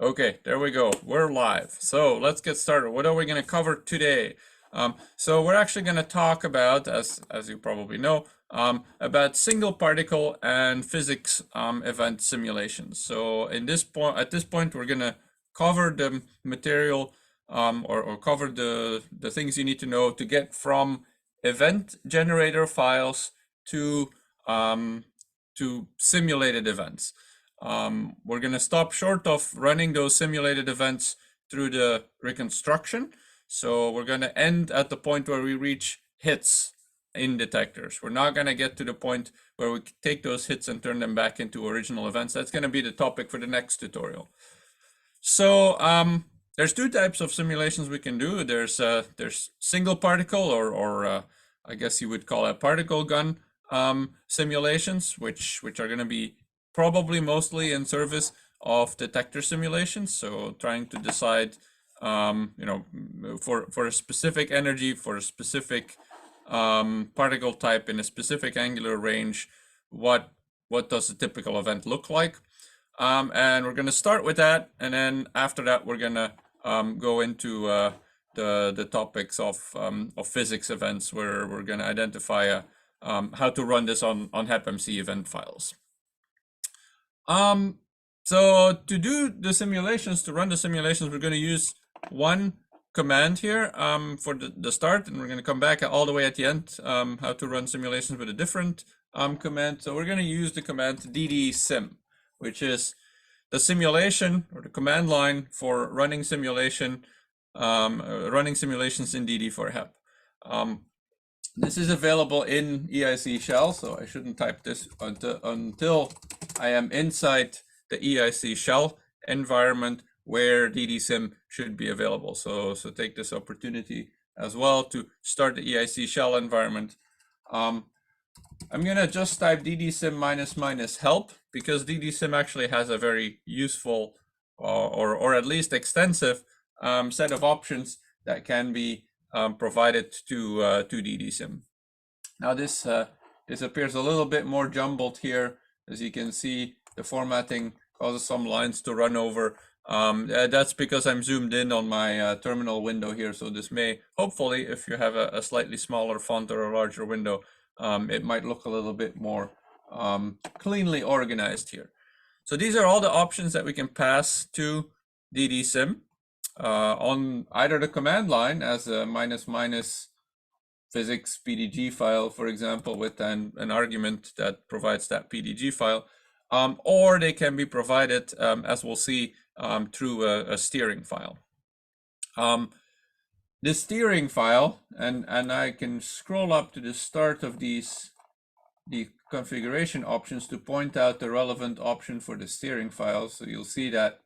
Okay, there we go. We're live. So let's get started. What are we going to cover today? So we're actually going to talk about, as you probably know, about single particle and physics event simulations. So at this point, we're going to cover the material or cover the things you need to know to get from event generator files to simulated events. We're going to stop short of running those simulated events through the reconstruction. So we're going to end at the point where we reach hits in detectors. We're not going to get to the point where we take those hits and turn them back into original events. That's going to be the topic for the next tutorial. So there's two types of simulations we can do. There's single particle or I guess you would call it particle gun simulations, which are going to be probably mostly in service of detector simulations. So trying to decide, for a specific energy, for a specific particle type in a specific angular range, what does a typical event look like? And we're going to start with that, and then after that, we're going to go into the topics of physics events, where we're going to identify how to run this on hepmc event files. So to do the simulations, to run the simulations, we're going to use one command here for the start, and we're going to come back all the way at the end, how to run simulations with a different command. So we're going to use the command ddsim, which is the simulation or the command line for running simulations in DD4hep. This is available in EIC shell, so I shouldn't type this until I am inside the EIC shell environment where ddsim should be available. So take this opportunity as well to start the EIC shell environment. I'm going to just type ddsim -- help, because ddsim actually has a very useful or at least extensive set of options that can be provided to ddsim. Now this appears a little bit more jumbled here. As you can see, the formatting causes some lines to run over. That's because I'm zoomed in on my terminal window here. So this may, hopefully, if you have a slightly smaller font or a larger window, it might look a little bit more cleanly organized here. So these are all the options that we can pass to ddsim on either the command line as a -- physics PDG file, for example, with an argument that provides that PDG file, or they can be provided, as we'll see, through a steering file. The steering file, and I can scroll up to the start of the configuration options to point out the relevant option for the steering file. So you'll see that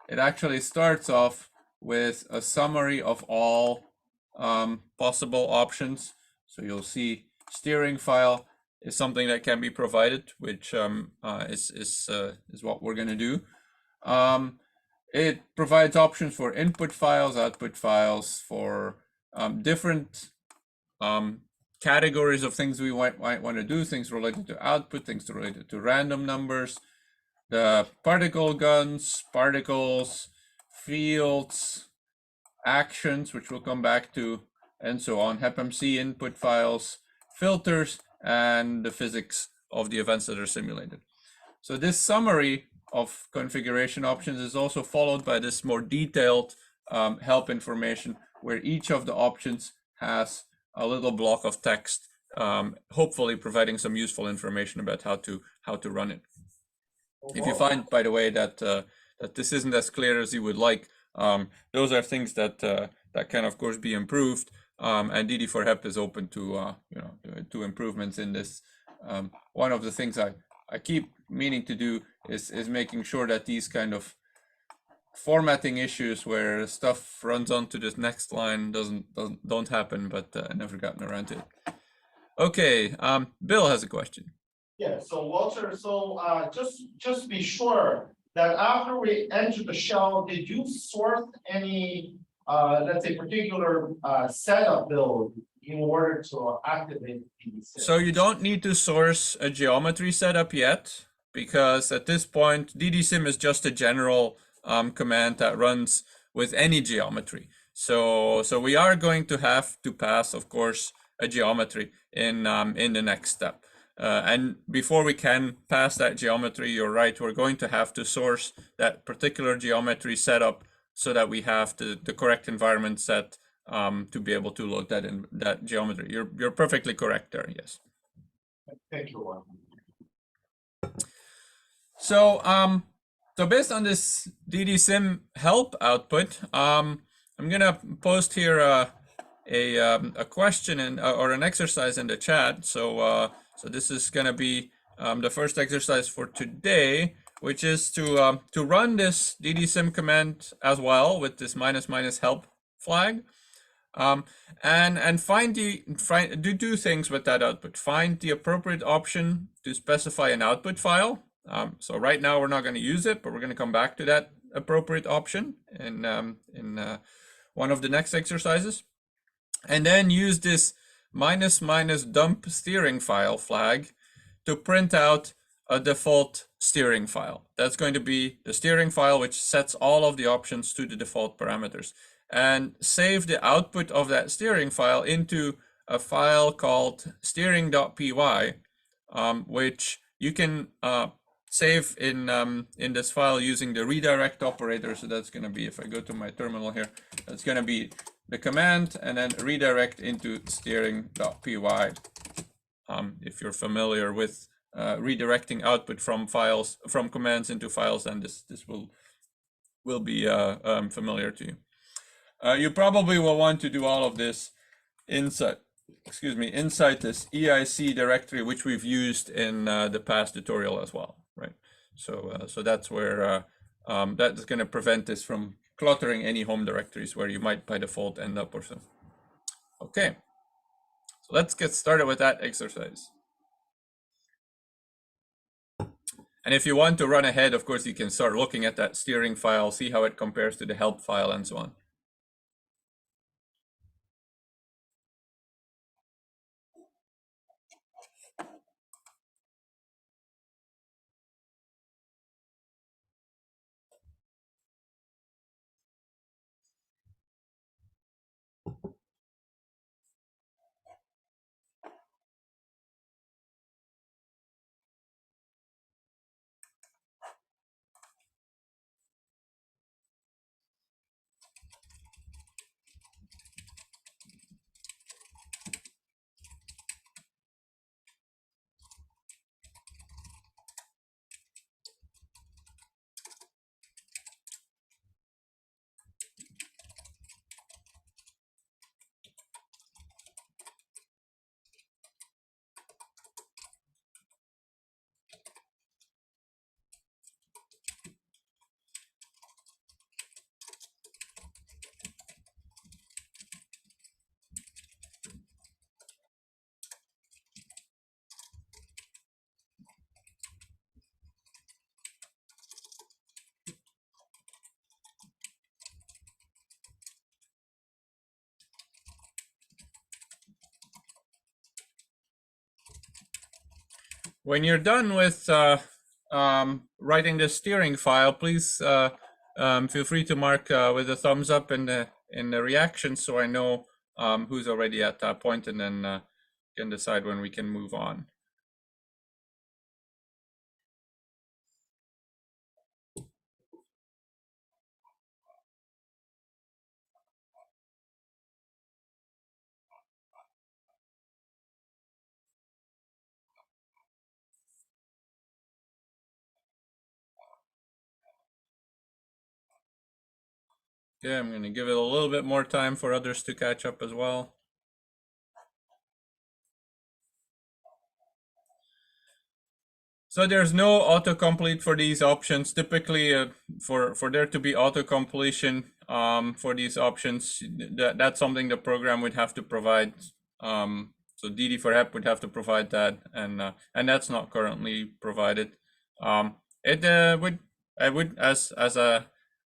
it actually starts off with a summary of all possible options. So you'll see steering file is something that can be provided, which is what we're going to do. It provides options for input files, output files, for different categories of things we might want to do, things related to output, things related to random numbers, the particle guns, particles, fields, actions, which we'll come back to, and so on, hepmc input files, filters, and the physics of the events that are simulated. So this summary of configuration options is also followed by this more detailed help information, where each of the options has a little block of text, hopefully providing some useful information about how to run it. If you find, by the way, that this isn't as clear as you would like, those are things that can, of course, be improved, and DD4hep is open to to improvements in this. One of the things I keep meaning to do is making sure that these kind of formatting issues where stuff runs on to this next line don't happen, but I never gotten around to it. Okay, Bill has a question. Yeah, so Walter, so just be sure that after we enter the shell, did you source any let's say particular setup build in order to activate these? So you don't need to source a geometry setup yet, because at this point ddsim is just a general command that runs with any geometry. So we are going to have to pass, of course, a geometry in the next step. And before we can pass that geometry, you're right, we're going to have to source that particular geometry setup so that we have the correct environment set to be able to load that in that geometry. You're perfectly correct there, yes. Thank you. So so based on this ddsim help output, I'm gonna post here a question or an exercise in the chat. So so this is gonna be the first exercise for today, which is to run this ddsim command as well with this -- help flag. And find do two things with that output. Find the appropriate option to specify an output file. So right now we're not going to use it, but we're going to come back to that appropriate option in one of the next exercises. And then use this -- dump steering file flag to print out a default steering file. That's going to be the steering file which sets all of the options to the default parameters. And save the output of that steering file into a file called steering.py, which you can save in this file using the redirect operator. So that's going to be, if I go to my terminal here, that's going to be the command and then redirect into steering.py. If you're familiar with redirecting output from files, from commands into files, then this will be familiar to you. You probably will want to do all of this inside this EIC directory, which we've used in the past tutorial as well, right? So so that's where that's going to prevent this from cluttering any home directories where you might by default end up or so. Okay, so let's get started with that exercise. And if you want to run ahead, of course, you can start looking at that steering file, see how it compares to the help file and so on. When you're done with writing the steering file, please feel free to mark with a thumbs up in the reaction, so I know who's already at that point, and then can decide when we can move on. Okay, I'm going to give it a little bit more time for others to catch up as well. So there's no autocomplete for these options. Typically, for there to be autocompletion for these options, that's something the program would have to provide. So DD4hep would have to provide that, and that's not currently provided. It would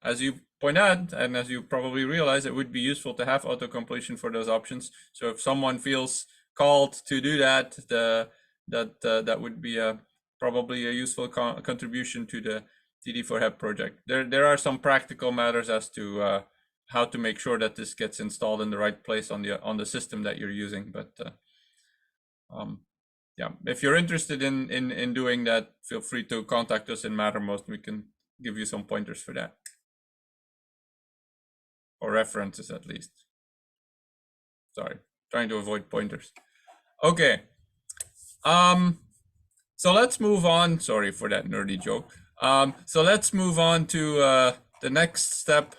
as you point out, and as you probably realize, it would be useful to have autocompletion for those options. So if someone feels called to do that, that would be probably a useful contribution to DD4hep project. There are some practical matters as to how to make sure that this gets installed in the right place on the system that you're using. But yeah, if you're interested in doing that, feel free to contact us in Mattermost. We can give you some pointers for that, or references at least. Sorry, trying to avoid pointers. Okay. So let's move on. Sorry for that nerdy joke. So let's move on to the next step,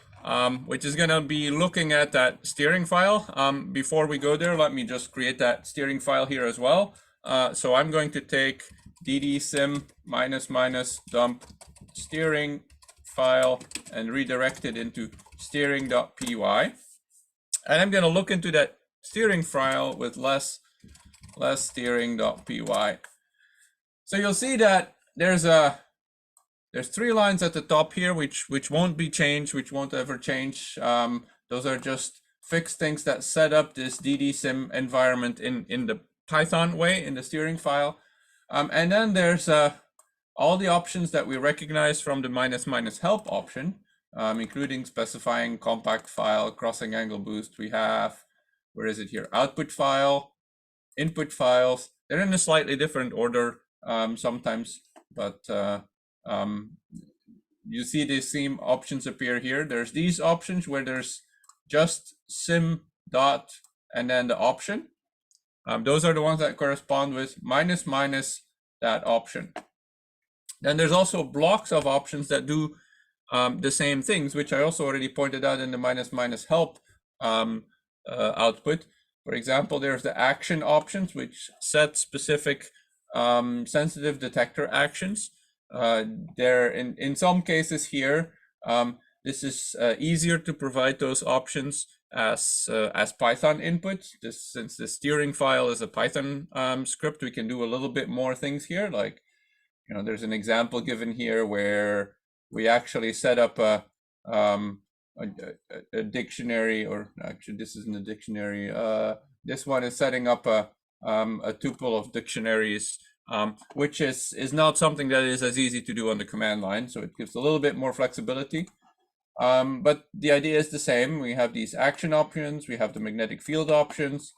which is going to be looking at that steering file. Before we go there, let me just create that steering file here as well. So I'm going to take ddsim -- dump steering file and redirect it into steering.py. And I'm going to look into that steering file with less steering.py. So you'll see that there's 3 lines at the top here, which won't be changed, which won't ever change. Those are just fixed things that set up this ddsim environment in the Python way in the steering file. And then there's all the options that we recognize from the -- help option, including specifying compact file, crossing angle boost. We have, where is it here? Output file, input files. They're in a slightly different order sometimes, but you see these same options appear here. There's these options where there's just sim dot and then the option. Those are the ones that correspond with -- that option. Then there's also blocks of options that do the same things, which I also already pointed out in the - help output. For example, there's the action options, which set specific sensitive detector actions. There, in some cases here, this is easier to provide those options as Python input. Since the steering file is a Python script, we can do a little bit more things here. Like, there's an example given here where we actually set up a dictionary, or actually this isn't a dictionary. This one is setting up a tuple of dictionaries, which is not something that is as easy to do on the command line. So it gives a little bit more flexibility. But the idea is the same. We have these action options. We have the magnetic field options.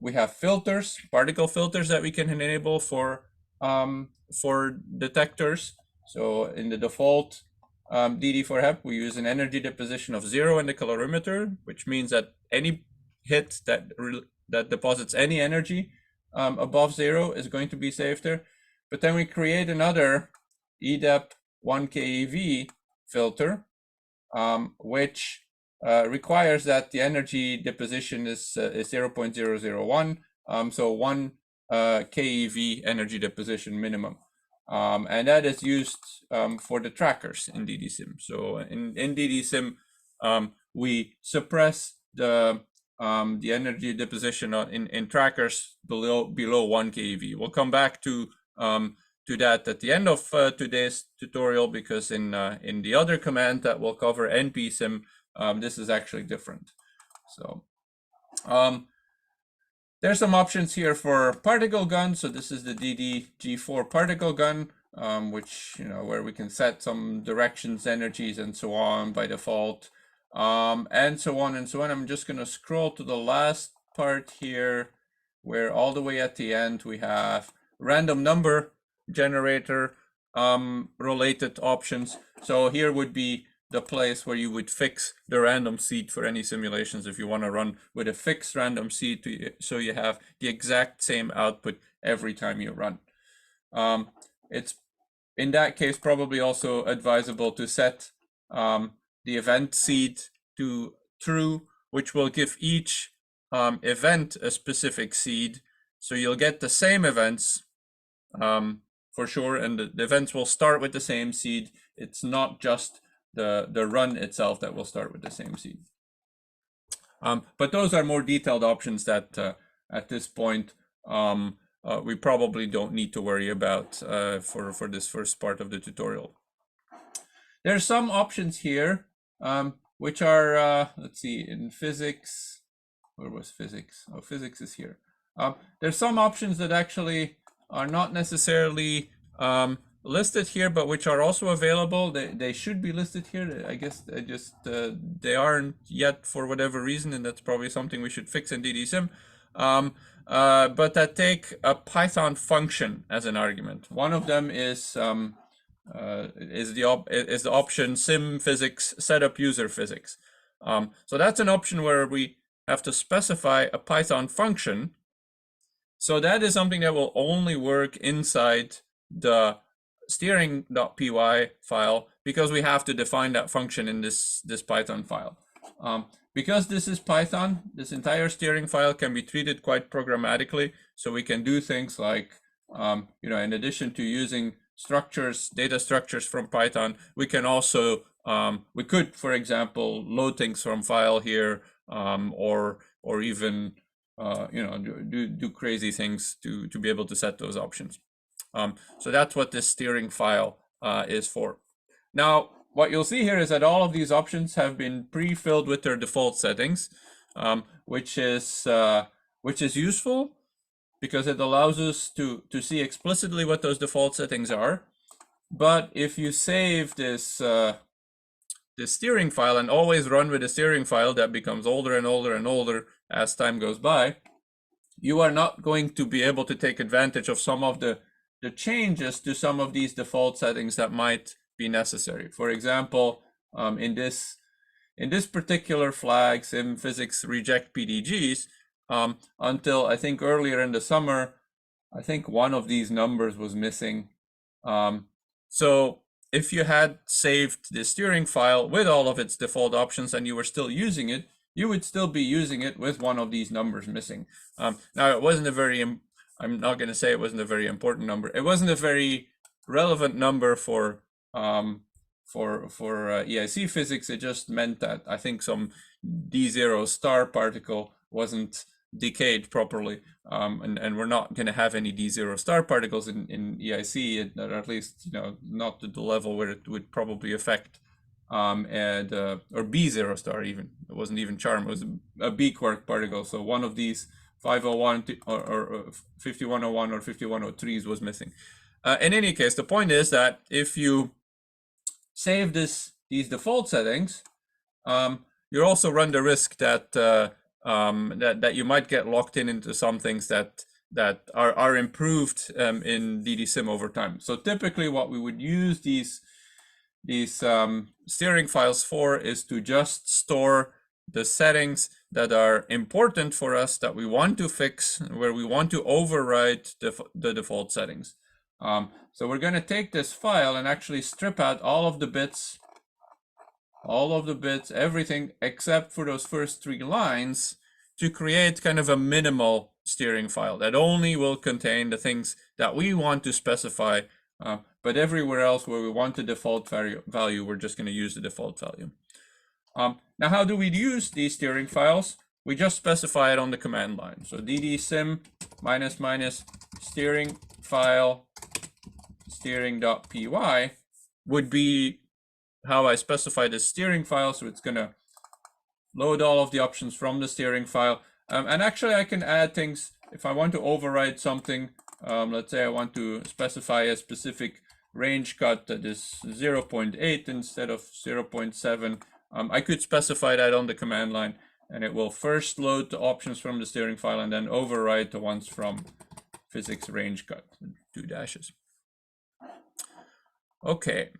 We have filters, particle filters that we can enable for detectors. So in the default DD4hep, we use an energy deposition of 0 in the calorimeter, which means that any hit that deposits any energy above 0 is going to be saved there. But then we create another EDEP 1 keV filter, which requires that the energy deposition is 0.001, so 1 keV energy deposition minimum. And that is used for the trackers in ddsim. So in ddsim, we suppress the energy deposition in trackers below 1 keV. We'll come back to that at the end of today's tutorial, because in the other command that will cover npsim, this is actually different. So there's some options here for particle gun. So this is the DD4 particle gun, which, where we can set some directions, energies, and so on by default, and so on and so on. I'm just going to scroll to the last part here, where all the way at the end we have random number generator related options. So here would be the place where you would fix the random seed for any simulations if you want to run with a fixed random seed, so you have the exact same output every time you run. It's in that case probably also advisable to set the event seed to true, which will give each event a specific seed, so you'll get the same events for sure, and the events will start with the same seed. It's not just the run itself that will start with the same seed. But those are more detailed options that at this point we probably don't need to worry about for this first part of the tutorial. There's some options here which are, let's see, in physics. Where was physics? Oh, physics is here. There's some options that actually are not necessarily listed here, but which are also available. They should be listed here. I guess I just they aren't yet for whatever reason, and that's probably something we should fix in ddsim. But that take a Python function as an argument. One of them is the option sim physics setup user physics. So that's an option where we have to specify a Python function. So that is something that will only work inside the steering.py file because we have to define that function in this Python file. Because this is Python, this entire steering file can be treated quite programmatically. So we can do things like, in addition to using structures, data structures from Python, we can also, we could, for example, load things from file here, or even, do crazy things to be able to set those options. So that's what this steering file is for. Now, what you'll see here is that all of these options have been pre-filled with their default settings, which is useful because it allows us to see explicitly what those default settings are. But if you save this this steering file and always run with a steering file that becomes older and older and older as time goes by, you are not going to be able to take advantage of some of the changes to some of these default settings that might be necessary. For example, in this particular flag, sim physics reject PDGs, until I think earlier in the summer, I think one of these numbers was missing. So if you had saved the steering file with all of its default options and you were still using it, you would still be using it with one of these numbers missing. Now, it wasn't a very, I'm not going to say it wasn't a very important number. It wasn't a very relevant number for EIC physics. It just meant that I think some D0 star particle wasn't decayed properly, and we're not going to have any D0 star particles in EIC, or at least not to the level where it would probably affect or B0 star even. It wasn't even charm. It was a B quark particle. So one of these 501 or 5101 or 5103s was missing. In any case, the point is that if you save these default settings, you also run the risk that that you might get locked into some things that are improved in ddsim over time. So typically, what we would use these steering files for is to just store the settings that are important for us, that we want to fix, where we want to override the default settings. So we're going to take this file and actually strip out all of the bits, everything except for those first 3 lines, to create kind of a minimal steering file that only will contain the things that we want to specify, but everywhere else where we want the default value, we're just going to use the default value. Now, how do we use these steering files? We just specify it on the command line. So ddsim -- steering file steering.py would be how I specify this steering file. So it's going to load all of the options from the steering file. And actually, I can add things if I want to override something. Let's say I want to specify a specific range cut that is 0.8 instead of 0.7. I could specify that on the command line, and it will first load the options from the steering file and then override the ones from physics range cut, 2 dashes. Okay,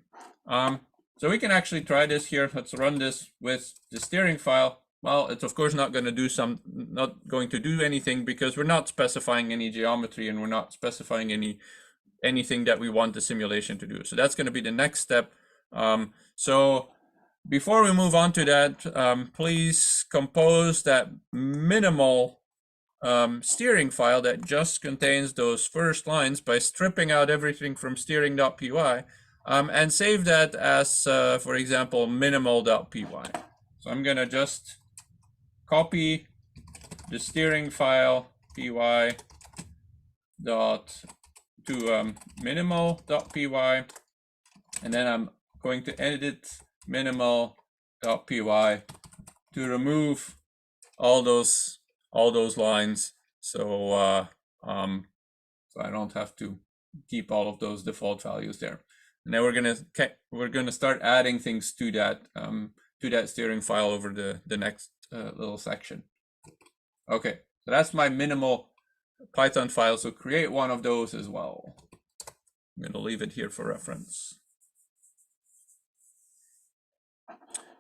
so we can actually try this here. Let's run this with the steering file. Well, it's of course not going to do anything because we're not specifying any geometry and we're not specifying anything that we want the simulation to do. So that's going to be the next step. So before we move on to that, please compose that minimal steering file that just contains those first lines by stripping out everything from steering.py, and save that as, for example, minimal.py. So I'm going to just copy the steering file py to minimal.py, and then I'm going to edit minimal.py to remove all those lines, so I don't have to keep all of those default values there. And then we're gonna start adding things to that steering file over the next little section. Okay, so that's my minimal Python file. So create one of those as well. I'm gonna leave it here for reference.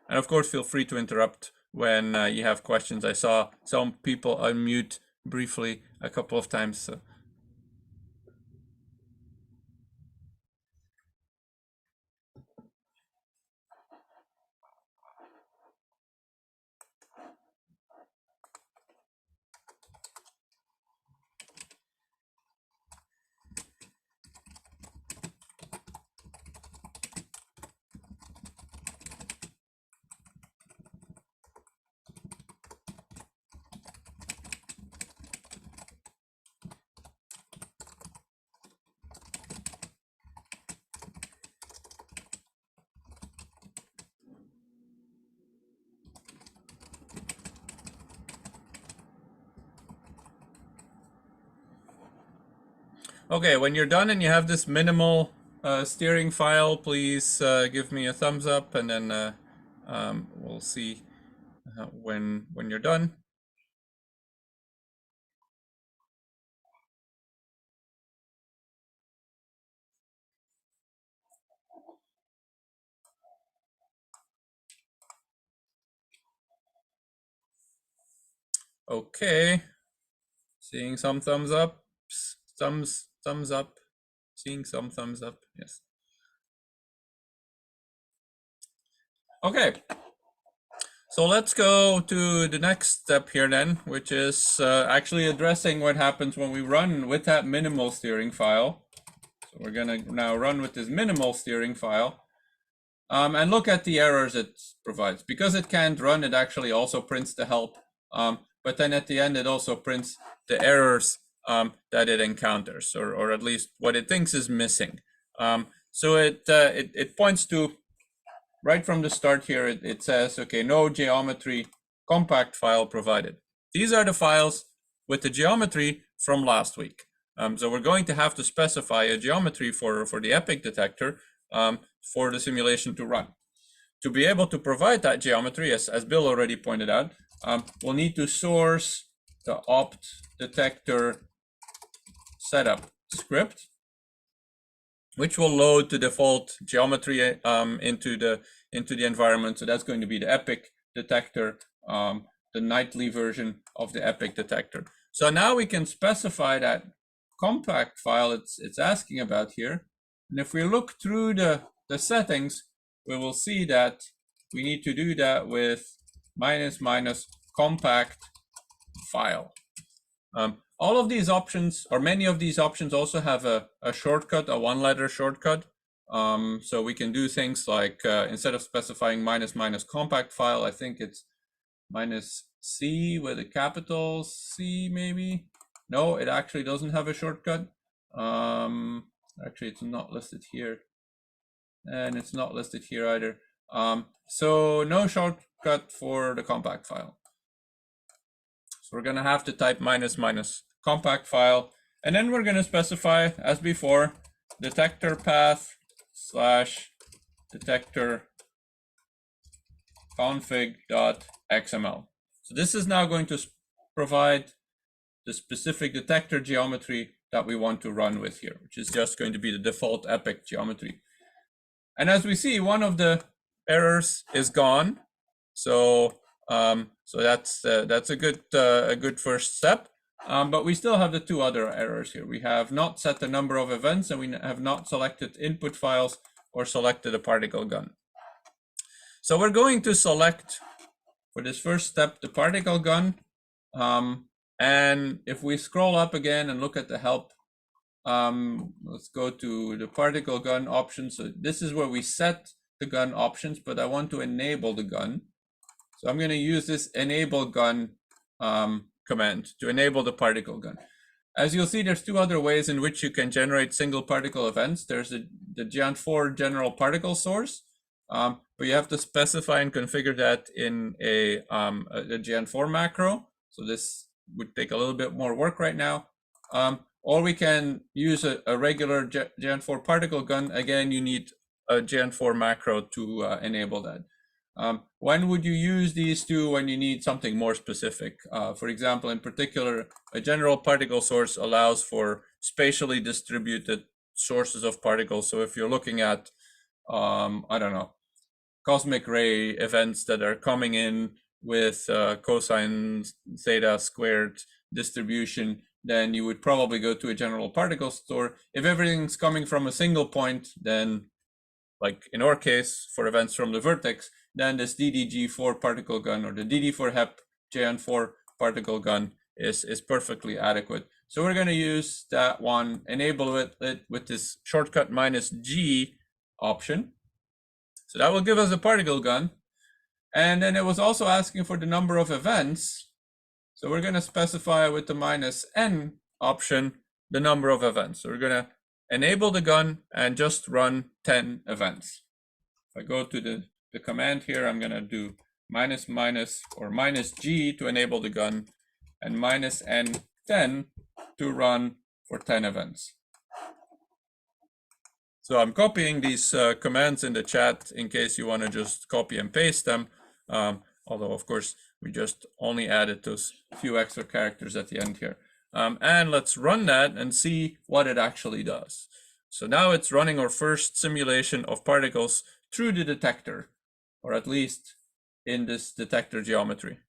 And of course, feel free to interrupt when you have questions. I saw some people unmute briefly a couple of times. So. Okay, when you're done and you have this minimal steering file, please give me a thumbs up, and then we'll see when you're done. Okay, seeing some thumbs up, thumbs up, seeing some thumbs up, yes. Okay, so let's go to the next step here then, which is actually addressing what happens when we run with that minimal steering file. So we're gonna now run with this minimal steering file and look at the errors it provides. Because it can't run, it actually also prints the help, but then at the end it also prints the errors that it encounters, or at least what it thinks is missing. So it points to, right from the start here, it says, okay, no geometry compact file provided. These are the files with the geometry from last week. So we're going to have to specify a geometry for the epic detector for the simulation to run. To be able to provide that geometry, as Bill already pointed out, we'll need to source the opt detector setup script, which will load the default geometry into the environment. So that's going to be the epic detector, the nightly version of the epic detector. So now we can specify that compact file it's asking about here. And if we look through the settings, we will see that we need to do that with -- compact file. All of these options, or many of these options, also have a shortcut, a one-letter shortcut. So we can do things like, instead of specifying -- compact file, I think it's -C with a capital C, maybe. No, it actually doesn't have a shortcut. Actually, it's not listed here. And it's not listed here either. So no shortcut for the compact file. So we're gonna have to type -- compact file, and then we're gonna specify, as before, detector path / detector config.xml. So this is now going to provide the specific detector geometry that we want to run with here, which is just going to be the default epic geometry. And as we see, one of the errors is gone. So that's a good first step. But we still have the two other errors here. We have not set the number of events, and we have not selected input files or selected a particle gun. So we're going to select, for this first step, the particle gun. And if we scroll up again and look at the help, let's go to the particle gun options. So this is where we set the gun options, but I want to enable the gun. So I'm going to use this enable gun command to enable the particle gun. As you'll see, there's two other ways in which you can generate single particle events. There's the Geant4 general particle source, but you have to specify and configure that in a Geant4 macro. So this would take a little bit more work right now. or we can use a regular Geant4 particle gun. Again, you need a Geant4 macro to enable that. When would you use these two? When you need something more specific. For example, in particular, a general particle source allows for spatially distributed sources of particles. So if you're looking at, I don't know, cosmic ray events that are coming in with cosine theta squared distribution, then you would probably go to a general particle store. If everything's coming from a single point, then like in our case, for events from the vertex, then this DDG4 particle gun or the DD4hep Geant4 particle gun is perfectly adequate. So we're going to use that one, enable it with this shortcut -G option. So that will give us a particle gun. And then it was also asking for the number of events. So we're going to specify with the -N option the number of events. So we're going to enable the gun and just run 10 events. If I go to the command here, I'm going to do -G to enable the gun and -N10 to run for 10 events. So I'm copying these commands in the chat in case you want to just copy and paste them. Although, of course, we just only added those few extra characters at the end here. And let's run that and see what it actually does. So now it's running our first simulation of particles through the detector, or at least in this detector geometry.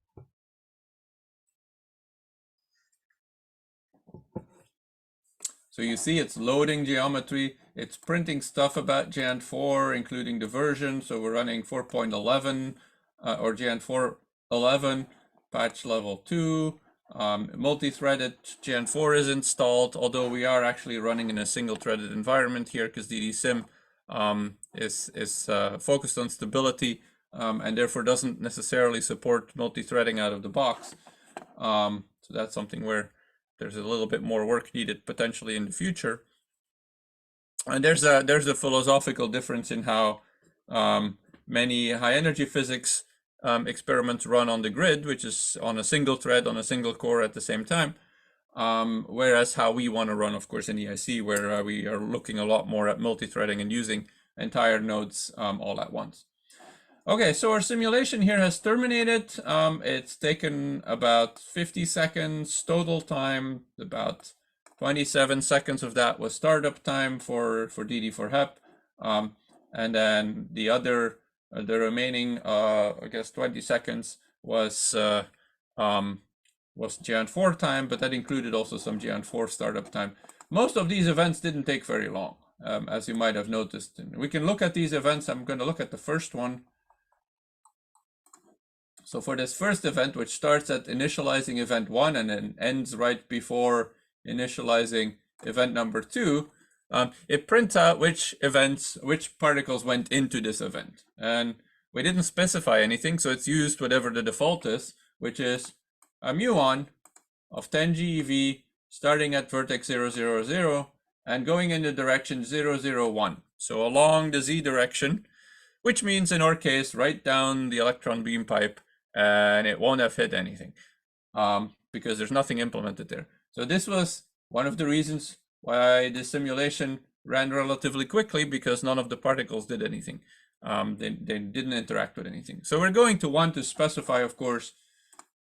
So you see it's loading geometry. It's printing stuff about Geant4, including the version. So we're running 4.11 or Geant4 11, patch level 2. Multi-threaded Geant4 is installed, although we are actually running in a single-threaded environment here because ddsim is focused on stability and therefore doesn't necessarily support multi-threading out of the box. So that's something where there's a little bit more work needed potentially in the future. And there's a philosophical difference in how many high energy physics experiments run on the grid, which is on a single thread, on a single core at the same time. Whereas how we want to run, of course, in EIC, where we are looking a lot more at multi-threading and using entire nodes all at once. Okay, so our simulation here has terminated. It's taken about 50 seconds total time. About 27 seconds of that was startup time for DD4hep. And then the remaining, I guess 20 seconds was Geant4 time, but that included also some Geant4 startup time. Most of these events didn't take very long, as you might have noticed. And we can look at these events. I'm going to look at the first one. So for this first event, which starts at initializing event 1 and then ends right before initializing event number 2, it prints out which particles went into this event. And we didn't specify anything, so it's used whatever the default is, which is a muon of 10 GeV starting at vertex 000 and going in the direction 001. So along the z direction, which means in our case, right down the electron beam pipe, and it won't have hit anything because there's nothing implemented there. So this was one of the reasons why the simulation ran relatively quickly, because none of the particles did anything. They didn't interact with anything. So we're going to want to specify, of course,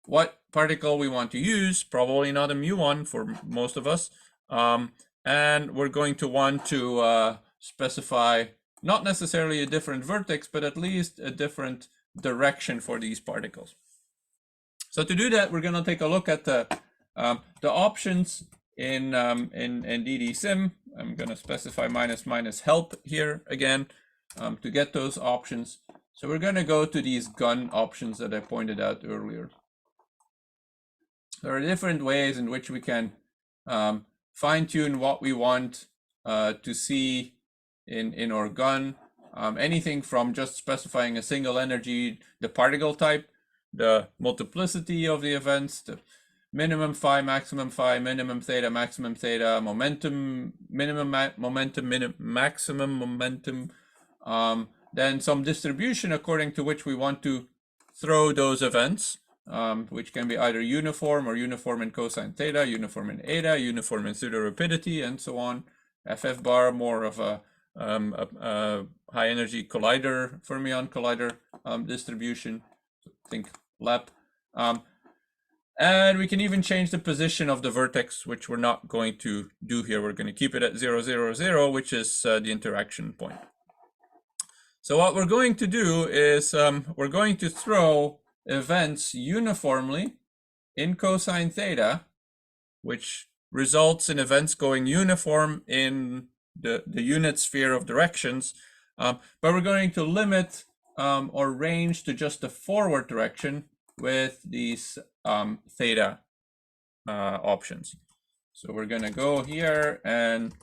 what particle we want to use, probably not a muon for most of us. And we're going to want to specify not necessarily a different vertex, but at least a different direction for these particles. So to do that, we're going to take a look at the options in ddsim. I'm going to specify --help here again to get those options. So we're going to go to these gun options that I pointed out earlier. There are different ways in which we can fine-tune what we want to see in our gun. Anything from just specifying a single energy, the particle type, the multiplicity of the events, the minimum phi, maximum phi, minimum theta, maximum theta, momentum, minimum momentum, maximum momentum, then some distribution according to which we want to throw those events. which can be either uniform or uniform in cosine theta, uniform in eta, uniform in pseudo rapidity, and so on. FF bar, more of a high energy collider, fermion collider distribution. Think LEP. And we can even change the position of the vertex, which we're not going to do here. We're going to keep it at 0, 0, 0, which is the interaction point. So what we're going to do is we're going to throw events uniformly in cosine theta, which results in events going uniform in the unit sphere of directions. But we're going to limit or range to just the forward direction with these theta options. So we're going to go here and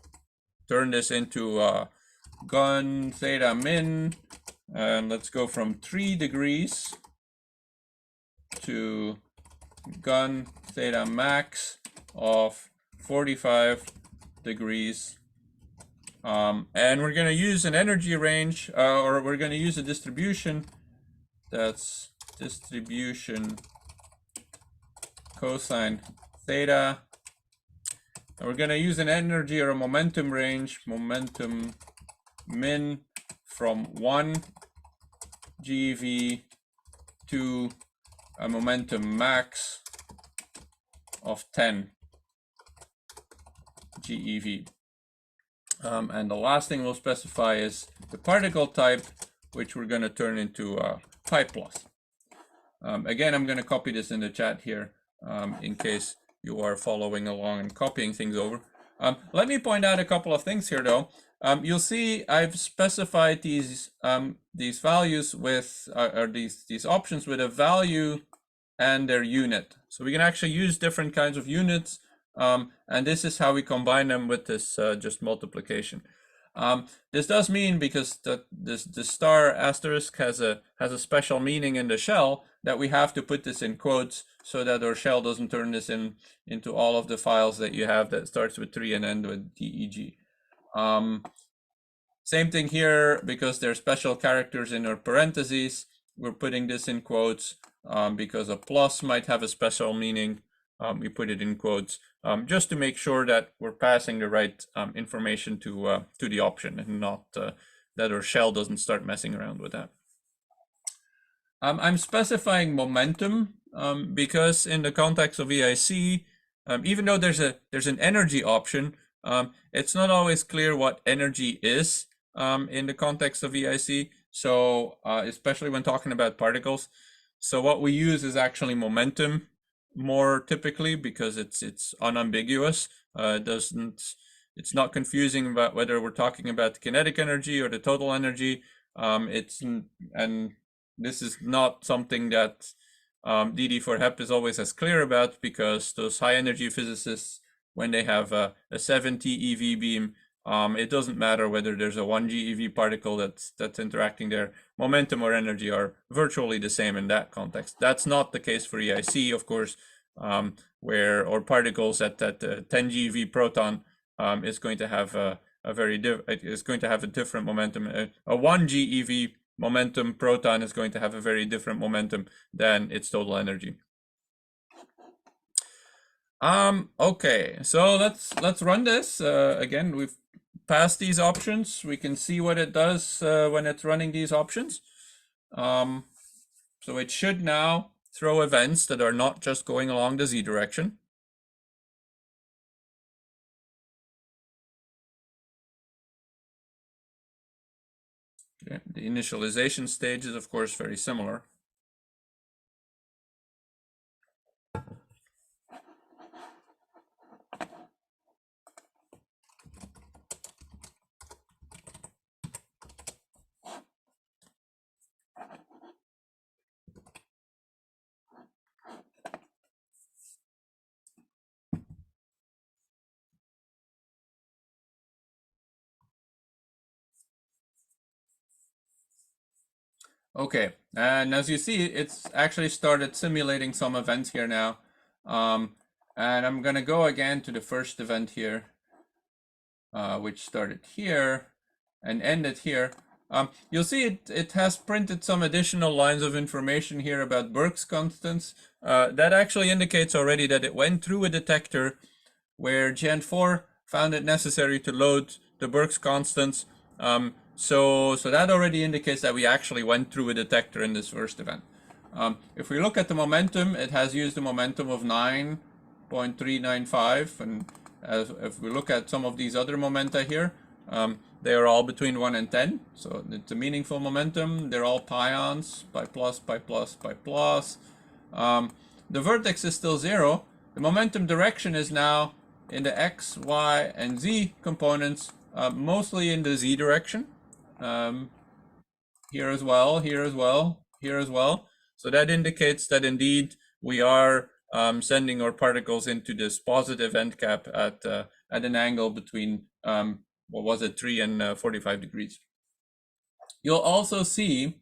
turn this into gun theta min, and let's go from 3 degrees to gun theta max of 45 degrees. And we're going to use an energy range, or we're going to use a distribution that's distribution cosine theta. And we're going to use an energy or a momentum range, momentum min from 1 GeV to a momentum max of 10 GeV. And the last thing we'll specify is the particle type, which we're going to turn into pi plus. Again, I'm going to copy this in the chat here in case you are following along and copying things over. Let me point out a couple of things here, though. You'll see I've specified these values with or these options with a value and their unit. So we can actually use different kinds of units, and this is how we combine them with this just multiplication. This does mean, because the star asterisk has a special meaning in the shell, that we have to put this in quotes so that our shell doesn't turn this into all of the files that you have that starts with 3 and end with DEG. Same thing here, because there are special characters in our parentheses, we're putting this in quotes. Because a plus might have a special meaning, we put it in quotes, just to make sure that we're passing the right information to the option, and not that our shell doesn't start messing around with that. I'm specifying momentum because in the context of EIC, even though there's an energy option, it's not always clear what energy is in the context of EIC. So especially when talking about particles. So what we use is actually momentum more typically, because it's unambiguous. It's not confusing about whether we're talking about the kinetic energy or the total energy. And this is not something that DD4hep is always as clear about, because those high energy physicists, when they have a 7 TeV beam, it doesn't matter whether there's a 1 GeV particle that's interacting there. Momentum or energy are virtually the same in that context. That's not the case for EIC, of course, or particles at that 10 GeV proton is going to have a different momentum. A 1 GeV momentum proton is going to have a very different momentum than its total energy. Okay, so let's run this again. We've passed these options. We can see what it does when it's running these options. So it should now throw events that are not just going along the z direction. Okay. The initialization stage is, of course, very similar. Okay, and as you see, it's actually started simulating some events here now. And I'm going to go again to the first event here, which started here and ended here. You'll see it has printed some additional lines of information here about Burke's constants. That actually indicates already that it went through a detector where Geant4 found it necessary to load the Burke's constants. So that already indicates that we actually went through a detector in this first event. If we look at the momentum, it has used a momentum of 9.395, and if we look at some of these other momenta here, they are all between 1 and 10, so it's a meaningful momentum. They're all pions, pi plus, pi plus, pi plus. The vertex is still 0. The momentum direction is now in the x, y, and z components, mostly in the z direction. Here as well, here as well, here as well. So that indicates that indeed we are sending our particles into this positive end cap at an angle between what was it, 3 and 45 degrees. You'll also see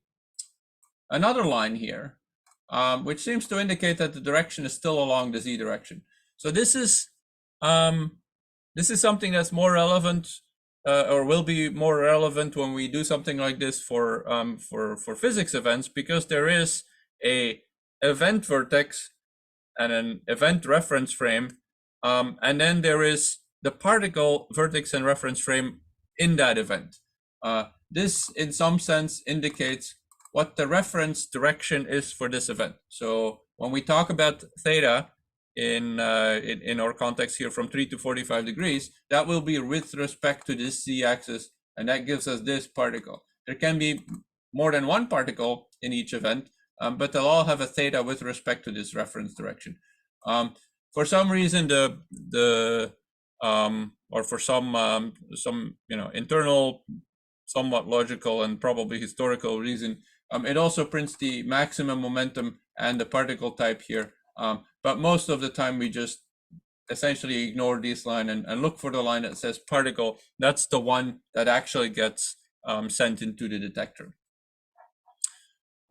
another line here, which seems to indicate that the direction is still along the z direction. So this is something that's more relevant, or will be more relevant when we do something like this for physics events, because there is a event vertex and an event reference frame, and then there is the particle vertex and reference frame in that event. This, in some sense, indicates what the reference direction is for this event. So when we talk about theta in our context here from 3 to 45 degrees, that will be with respect to this z-axis, and that gives us this particle. There can be more than one particle in each event, but they'll all have a theta with respect to this reference direction. For some reason, or for some internal, somewhat logical and probably historical reason, it also prints the maximum momentum and the particle type here. But most of the time we just essentially ignore this line and look for the line that says particle. That's the one that actually gets sent into the detector.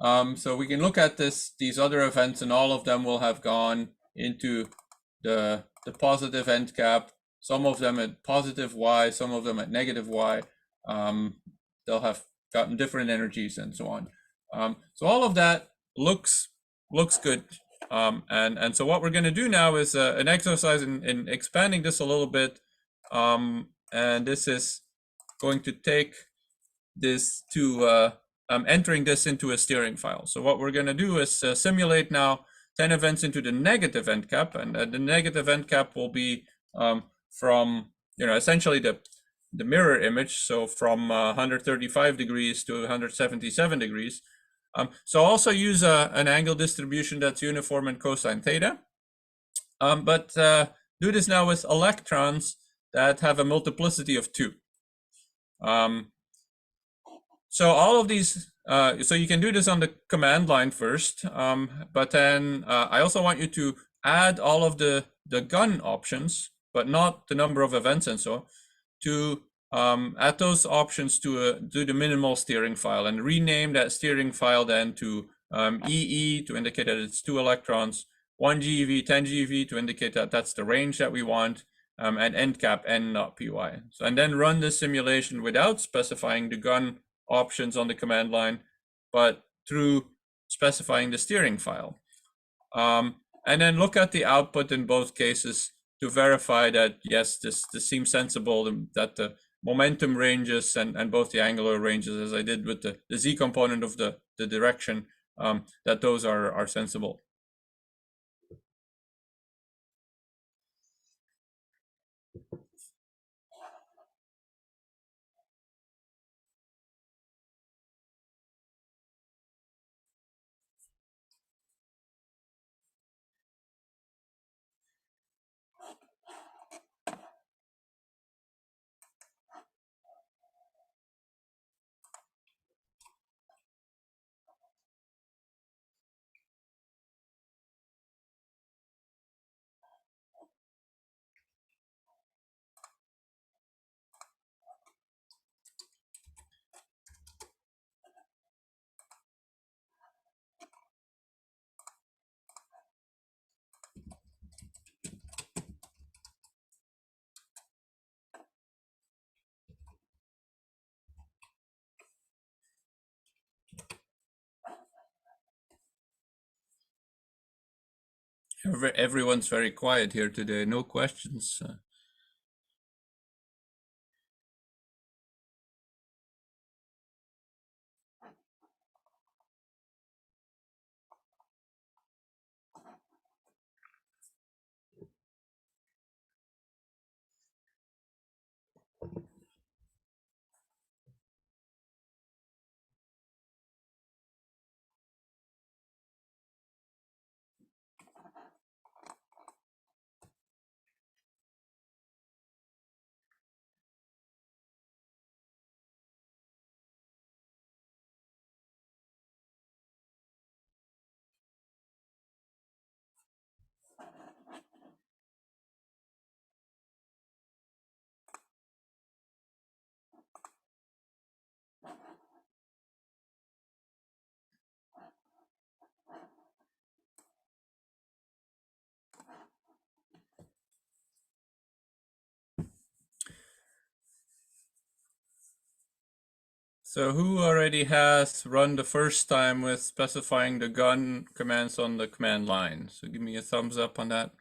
So we can look at these other events, and all of them will have gone into the positive end cap. Some of them at positive y, some of them at negative y. They'll have gotten different energies and so on. So all of that looks good. And so what we're going to do now is an exercise in expanding this a little bit. And this is going to take this to entering this into a steering file. So what we're going to do is simulate now 10 events into the negative end cap, and the negative end cap will be from essentially the mirror image, so from 135 degrees to 177 degrees. So also use an angle distribution that's uniform in cosine theta, but do this now with electrons that have a multiplicity of 2. So all of these, so you can do this on the command line first, but then I also want you to add all of the gun options, but not the number of events and so, to add those options to the minimal steering file, and rename that steering file then to EE to indicate that it's 2 electrons, 1 GeV, 10 GeV to indicate that that's the range that we want, and end cap n.py. So, and then run the simulation without specifying the gun options on the command line, but through specifying the steering file. And then look at the output in both cases to verify that, yes, this seems sensible, that the momentum ranges and both the angular ranges, as I did with the z component of the direction, that those are sensible. Everyone's very quiet here today. No questions. So who already has run the first time with specifying the gun commands on the command line? So give me a thumbs up on that.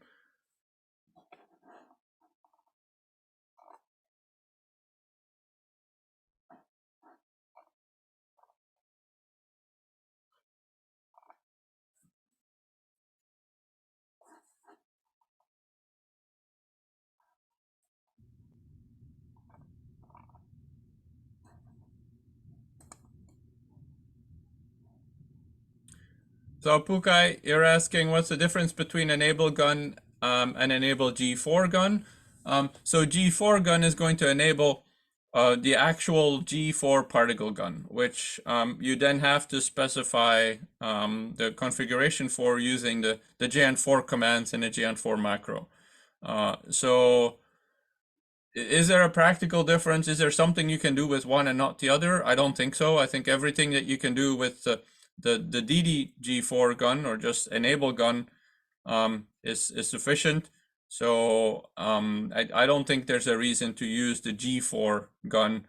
So Pukai, you're asking what's the difference between enable gun and enable G4 gun? So G4 gun is going to enable the actual G4 particle gun, which you then have to specify the configuration for using the Geant4 commands in a Geant4 macro. So is there a practical difference? Is there something you can do with one and not the other? I don't think so. I think everything that you can do with the DDG4 gun or just enable gun is sufficient. So I don't think there's a reason to use the G4 gun,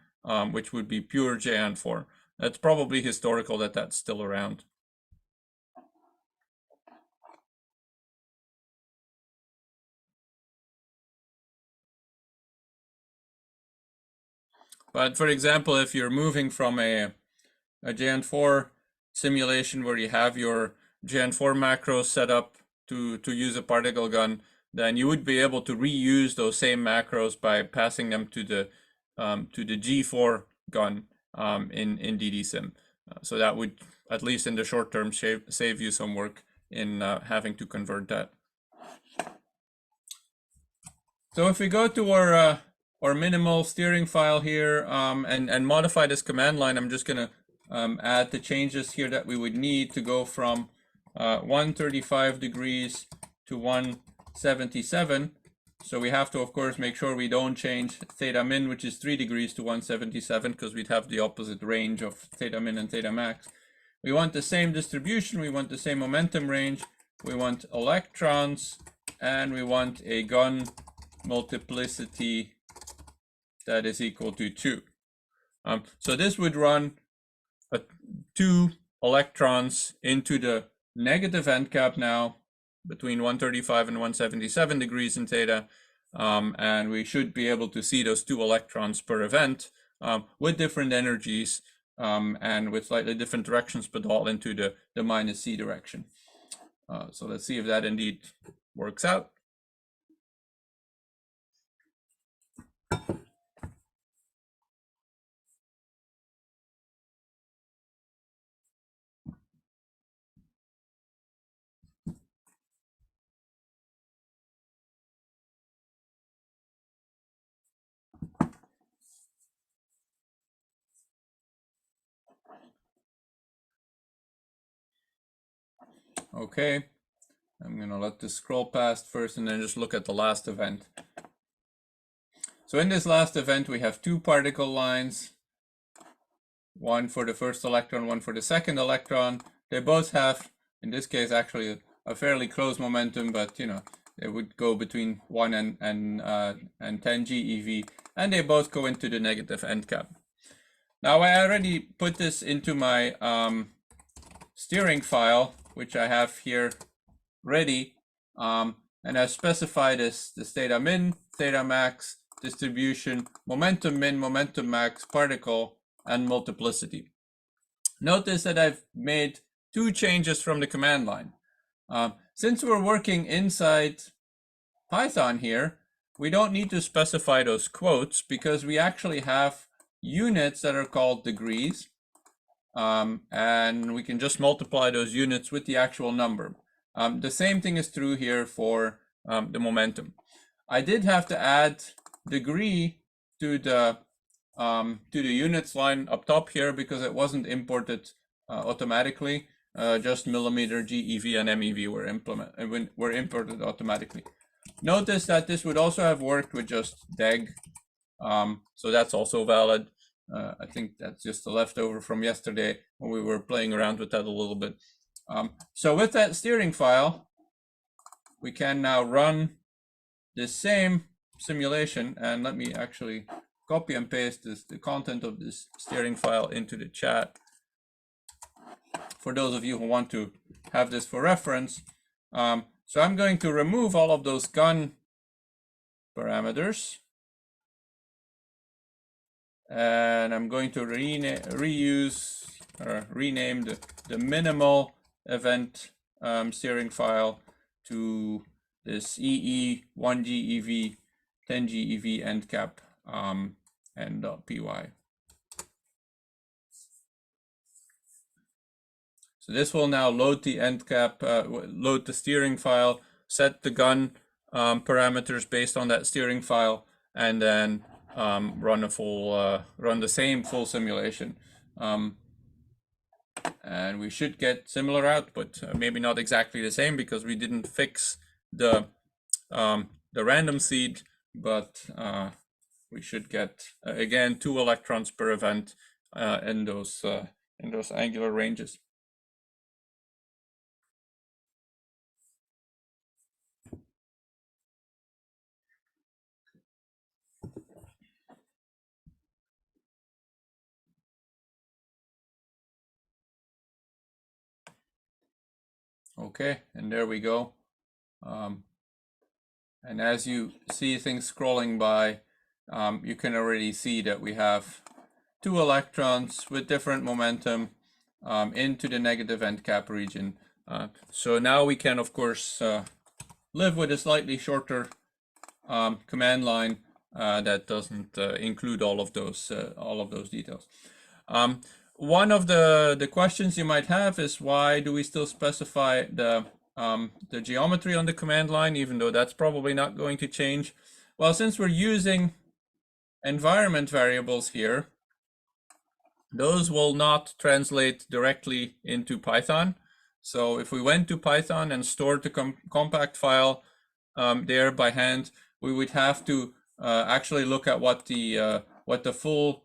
which would be pure Geant4. That's probably historical that that's still around. But for example, if you're moving from a Geant4 simulation where you have your Geant4 macros set up to use a particle gun, then you would be able to reuse those same macros by passing them to the G4 gun in ddsim. So that would, at least in the short term, save you some work in having to convert that. So if we go to our minimal steering file here and modify this command line, I'm just going to add the changes here that we would need to go from 135 degrees to 177. So we have to, of course, make sure we don't change theta min, which is 3 degrees, to 177, because we'd have the opposite range of theta min and theta max. We want the same distribution. We want the same momentum range. We want electrons, and we want a gun multiplicity that is equal to 2. So this would run 2 electrons into the negative end cap now between 135 and 177 degrees in theta. And we should be able to see those 2 electrons per event with different energies and with slightly different directions, but all into the minus C direction. So let's see if that indeed works out. Okay, I'm going to let this scroll past first and then just look at the last event. So in this last event, we have 2 particle lines, one for the first electron, one for the second electron. They both have, in this case, actually a fairly close momentum, but you know, they would go between 1 and 10 GeV, and they both go into the negative end cap. Now I already put this into my steering file, which I have here ready. And I've specified this theta min, theta max, distribution, momentum min, momentum max, particle, and multiplicity. Notice that I've made two changes from the command line. Since we're working inside Python here, we don't need to specify those quotes because we actually have units that are called degrees. And we can just multiply those units with the actual number. The same thing is true here for the momentum. I did have to add degree to the units line up top here because it wasn't imported automatically. Just millimeter, GeV, and MeV were imported automatically. Notice that this would also have worked with just deg, so that's also valid. I think that's just a leftover from yesterday when we were playing around with that a little bit. So with that steering file, we can now run the same simulation, and let me actually copy and paste the content of this steering file into the chat for those of you who want to have this for reference. So I'm going to remove all of those gun parameters, and I'm going to reuse or rename the minimal event steering file to this EE 1GeV 10GeV endcap end.py. So this will now load the endcap, load the steering file, set the gun parameters based on that steering file, and then run the same full simulation. And we should get similar output, maybe not exactly the same because we didn't fix the random seed, but we should get again 2 electrons per event in those angular ranges. Okay, and there we go. And as you see things scrolling by, you can already see that we have 2 electrons with different momentum into the negative end cap region. So now we can, of course, live with a slightly shorter command line that doesn't include all of those details. One of the questions you might have is, why do we still specify the geometry on the command line, even though that's probably not going to change? Well, since we're using environment variables here, those will not translate directly into Python. So if we went to Python and stored the compact file there by hand, we would have to actually look at what the full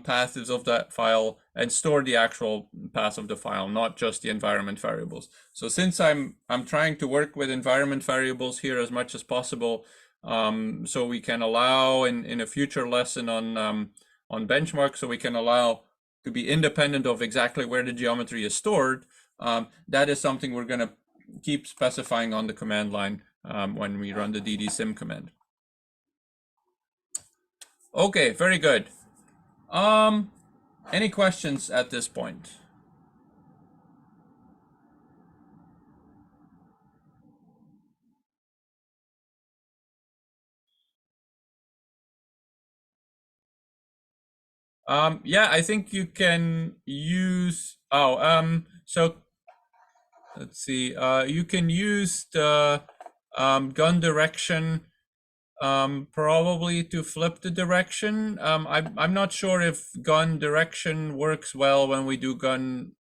path is of that file and store the actual path of the file, not just the environment variables. So since I'm trying to work with environment variables here as much as possible, so we can allow in a future lesson on benchmark, so we can allow to be independent of exactly where the geometry is stored. That is something we're going to keep specifying on the command line when we run the ddsim command. Okay, very good. Any questions at this point? Yeah, I think you can use, so let's see, you can use the gun direction probably to flip the direction. I'm not sure if gun direction works well when we do gun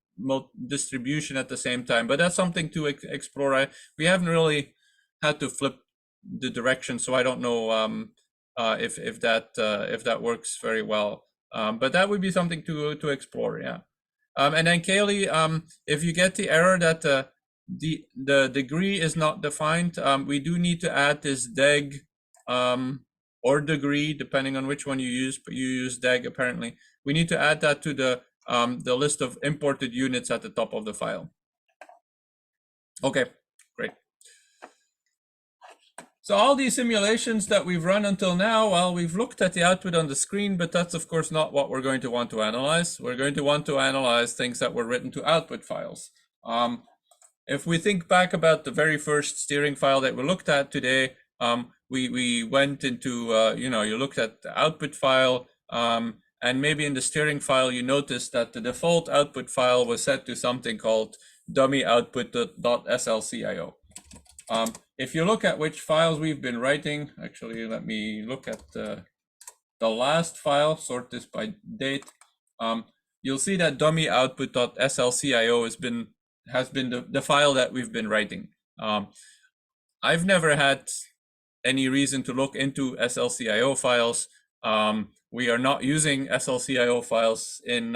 distribution at the same time, but that's something to explore. We haven't really had to flip the direction, so I don't know if that works very well. But that would be something to explore, yeah. And then Kaylee, if you get the error that the degree is not defined, we do need to add this deg or degree, depending on which one you use, but you use deg apparently. We need to add that to the list of imported units at the top of the file. Okay, great. So all these simulations that we've run until now, well, we've looked at the output on the screen, but that's of course not what we're going to want to analyze. We're going to want to analyze things that were written to output files. If we think back about the very first steering file that we looked at today, we went into, you looked at the output file, and maybe in the steering file, you noticed that the default output file was set to something called dummy output.slcio. If you look at which files we've been writing, actually, let me look at the last file, sort this by date. You'll see that dummy output.slcio has been the file that we've been writing. I've never had any reason to look into slcio files. We are not using slcio files in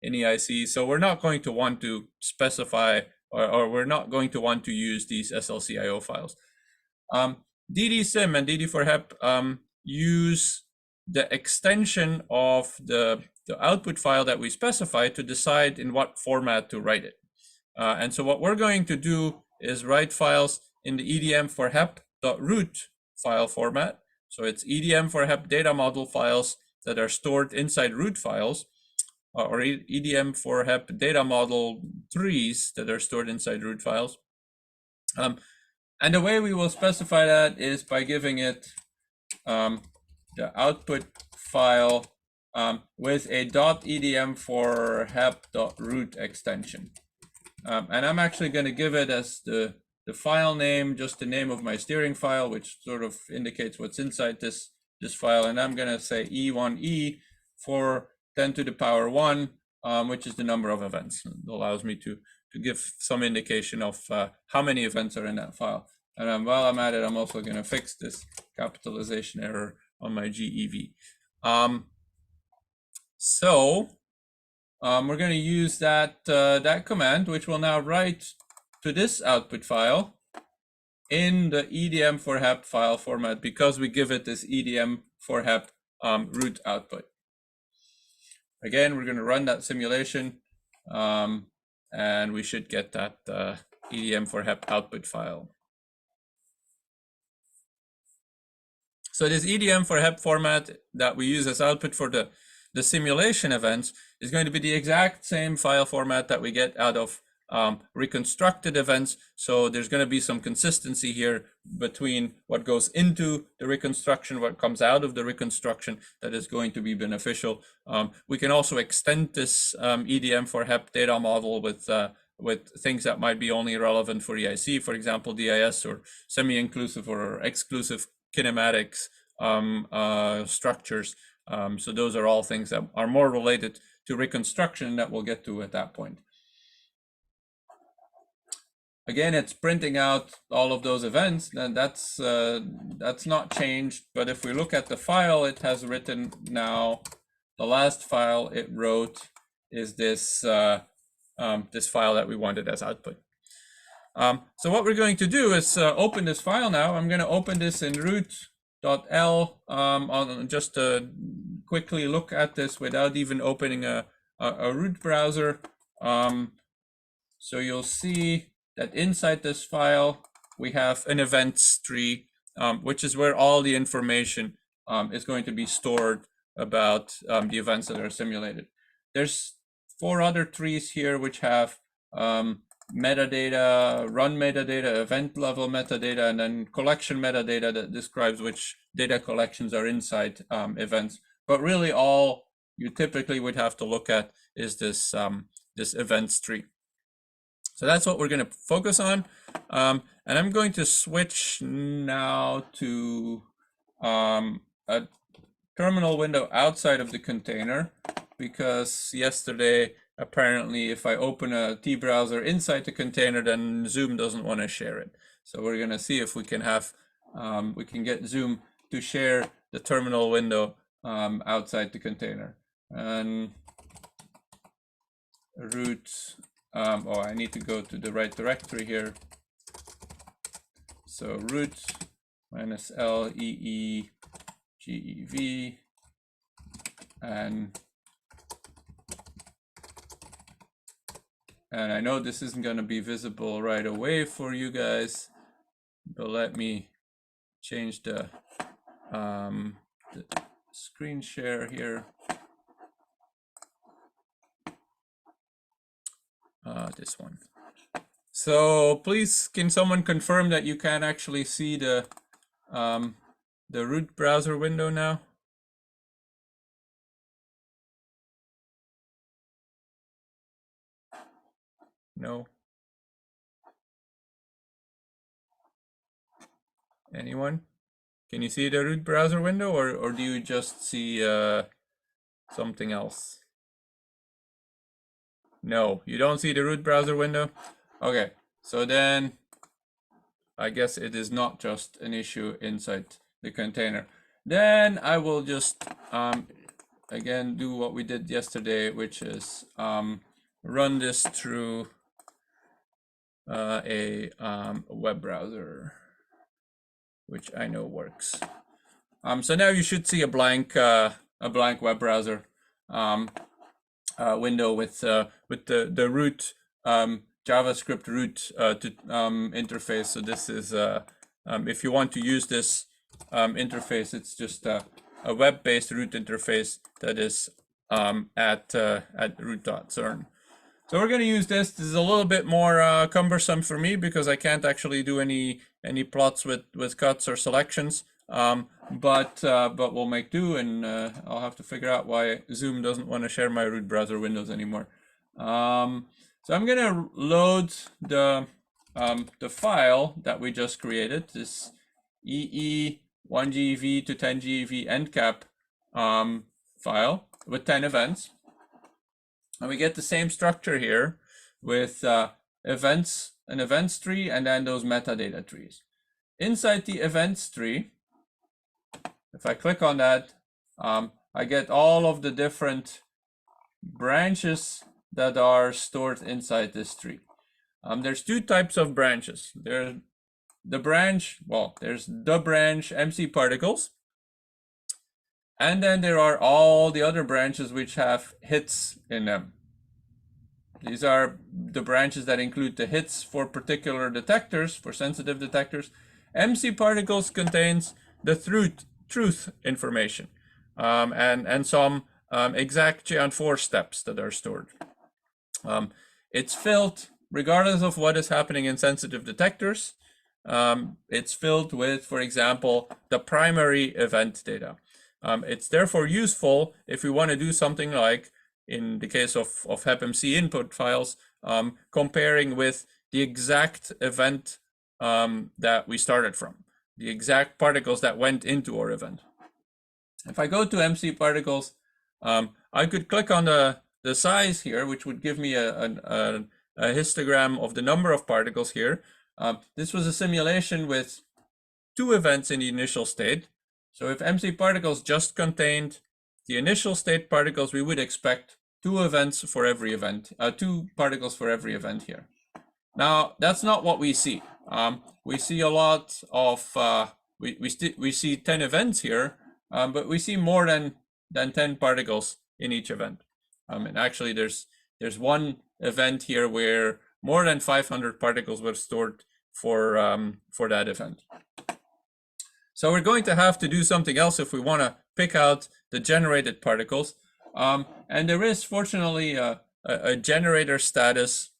EIC, so we're not going to want to specify or we're not going to want to use these slcio files. DDSim and DD4hep use the extension of the output file that we specify to decide in what format to write it. And so what we're going to do is write files in the EDM4hep.root file format. So it's EDM4hep data model files that are stored inside root files, or EDM4hep data model trees that are stored inside root files. And the way we will specify that is by giving it the output file with a .edm4hep.root extension. And I'm actually going to give it as the file name, just the name of my steering file, which sort of indicates what's inside this file. And I'm going to say E1E for 10 to the power 1, which is the number of events. It allows me to give some indication of how many events are in that file. And while I'm at it, I'm also going to fix this capitalization error on my GEV. We're going to use that command, which will now write to this output file in the EDM4hep file format because we give it this EDM4hep root output. Again, we're going to run that simulation, and we should get that EDM4hep output file. So this EDM4hep format that we use as output for the simulation events is going to be the exact same file format that we get out of reconstructed events. So there's going to be some consistency here between what goes into the reconstruction, what comes out of the reconstruction that is going to be beneficial. We can also extend this EDM4hep data model with things that might be only relevant for EIC, for example, DIS or semi-inclusive or exclusive kinematics structures. So those are all things that are more related to reconstruction that we'll get to at that point. Again, it's printing out all of those events, and that's not changed. But if we look at the file, it has written now, the last file it wrote is this this file that we wanted as output. So what we're going to do is open this file now. I'm going to open this in root.l just to quickly look at this without even opening a root browser. So you'll see that inside this file, we have an events tree, which is where all the information is going to be stored about the events that are simulated. There's 4 other trees here which have metadata, run metadata, event level metadata, and then collection metadata that describes which data collections are inside events. But really all you typically would have to look at is this, this events tree. So that's what we're going to focus on. And I'm going to switch now to a terminal window outside of the container, because yesterday, apparently, if I open a T browser inside the container, then Zoom doesn't want to share it. So we're going to see if we can have, we can get Zoom to share the terminal window outside the container. And root, oh, I need to go to the right directory here. So root -LEEGEV, and I know this isn't going to be visible right away for you guys, but let me change the screen share here. This one. So please, can someone confirm that you can actually see the root browser window now? No. Anyone? Can you see the root browser window, or do you just see something else? No, you don't see the root browser window? Okay, so then I guess it is not just an issue inside the container. Then I will just again do what we did yesterday, which is run this through a web browser, which I know works. So now you should see a blank web browser window with the root JavaScript root interface. So this is if you want to use this interface, it's just a web-based root interface that is at root.cern. So we're going to use this. This is a little bit more cumbersome for me because I can't actually do any plots with cuts or selections. But we'll make do, and I'll have to figure out why Zoom doesn't want to share my root browser windows anymore. So I'm going to load the file that we just created, this EE1GeV to 10GeV endcap file with 10 events. And we get the same structure here with events, an events tree, and then those metadata trees. Inside the events tree, if I click on that, I get all of the different branches that are stored inside this tree. There's two types of branches. There's the branch MC particles. And then there are all the other branches which have hits in them. These are the branches that include the hits for particular detectors, for sensitive detectors. MC particles contains the truth information and some exact Geant4 steps that are stored. It's filled regardless of what is happening in sensitive detectors. It's filled with, for example, the primary event data. It's therefore useful if we want to do something like, in the case of hepmc input files, comparing with the exact event that we started from, the exact particles that went into our event. If I go to MC particles, I could click on the size here, which would give me a histogram of the number of particles here. This was a simulation with 2 events in the initial state. So if MC particles just contained the initial state particles, we would expect 2 events for every event, 2 particles for every event here. Now, that's not what we see. We see a lot of, we see 10 events here, but we see more than 10 particles in each event. And actually there's one event here where more than 500 particles were stored for that event. So we're going to have to do something else if we want to pick out the generated particles. And there is fortunately a generator status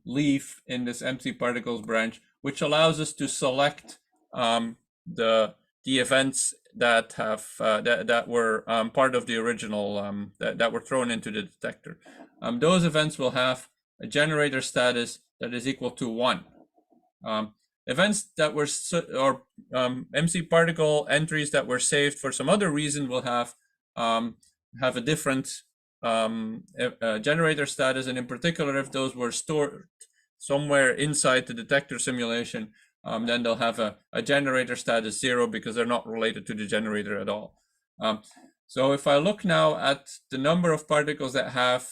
leaf in this MC particles branch, which allows us to select the events that have that were part of the original that were thrown into the detector. Those events will have a generator status that is equal to 1. Events that were MC particle entries that were saved for some other reason will have a different generator status, and in particular, if those were stored somewhere inside the detector simulation, then they'll have a generator status 0 because they're not related to the generator at all. So if I look now at the number of particles that have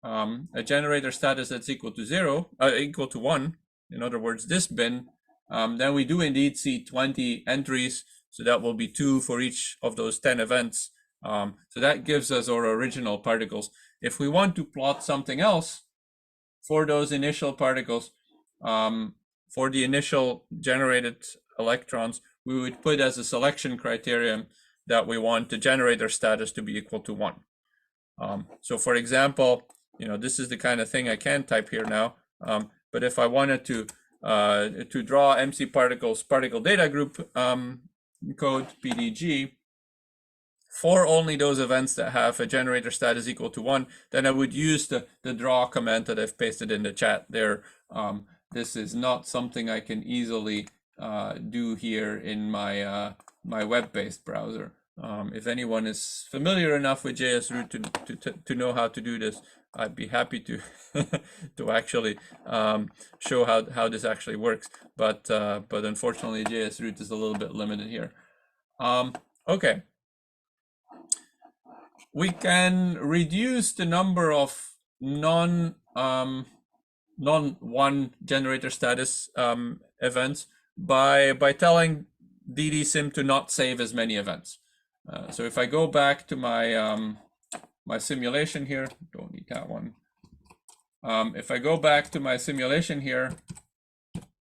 a generator status that's equal to 0, equal to 1, in other words, this bin, then we do indeed see 20 entries. So that will be 2 for each of those 10 events. So that gives us our original particles. If we want to plot something else for those initial particles, for the initial generated electrons, we would put as a selection criterion that we want the generator status to be equal to 1. So for example, this is the kind of thing I can type here now. But if I wanted to draw MC particles particle data group code PDG for only those events that have a generator status equal to 1, then I would use the draw command that I've pasted in the chat there. This is not something I can easily do here in my my web-based browser. If anyone is familiar enough with JSRoot to know how to do this, I'd be happy to to actually show how this actually works. But unfortunately, JSRoot is a little bit limited here. Okay, we can reduce the number of non-1 generator status events by telling ddsim to not save as many events. So if I go back to my my simulation here, don't need that one. If I go back to my simulation here,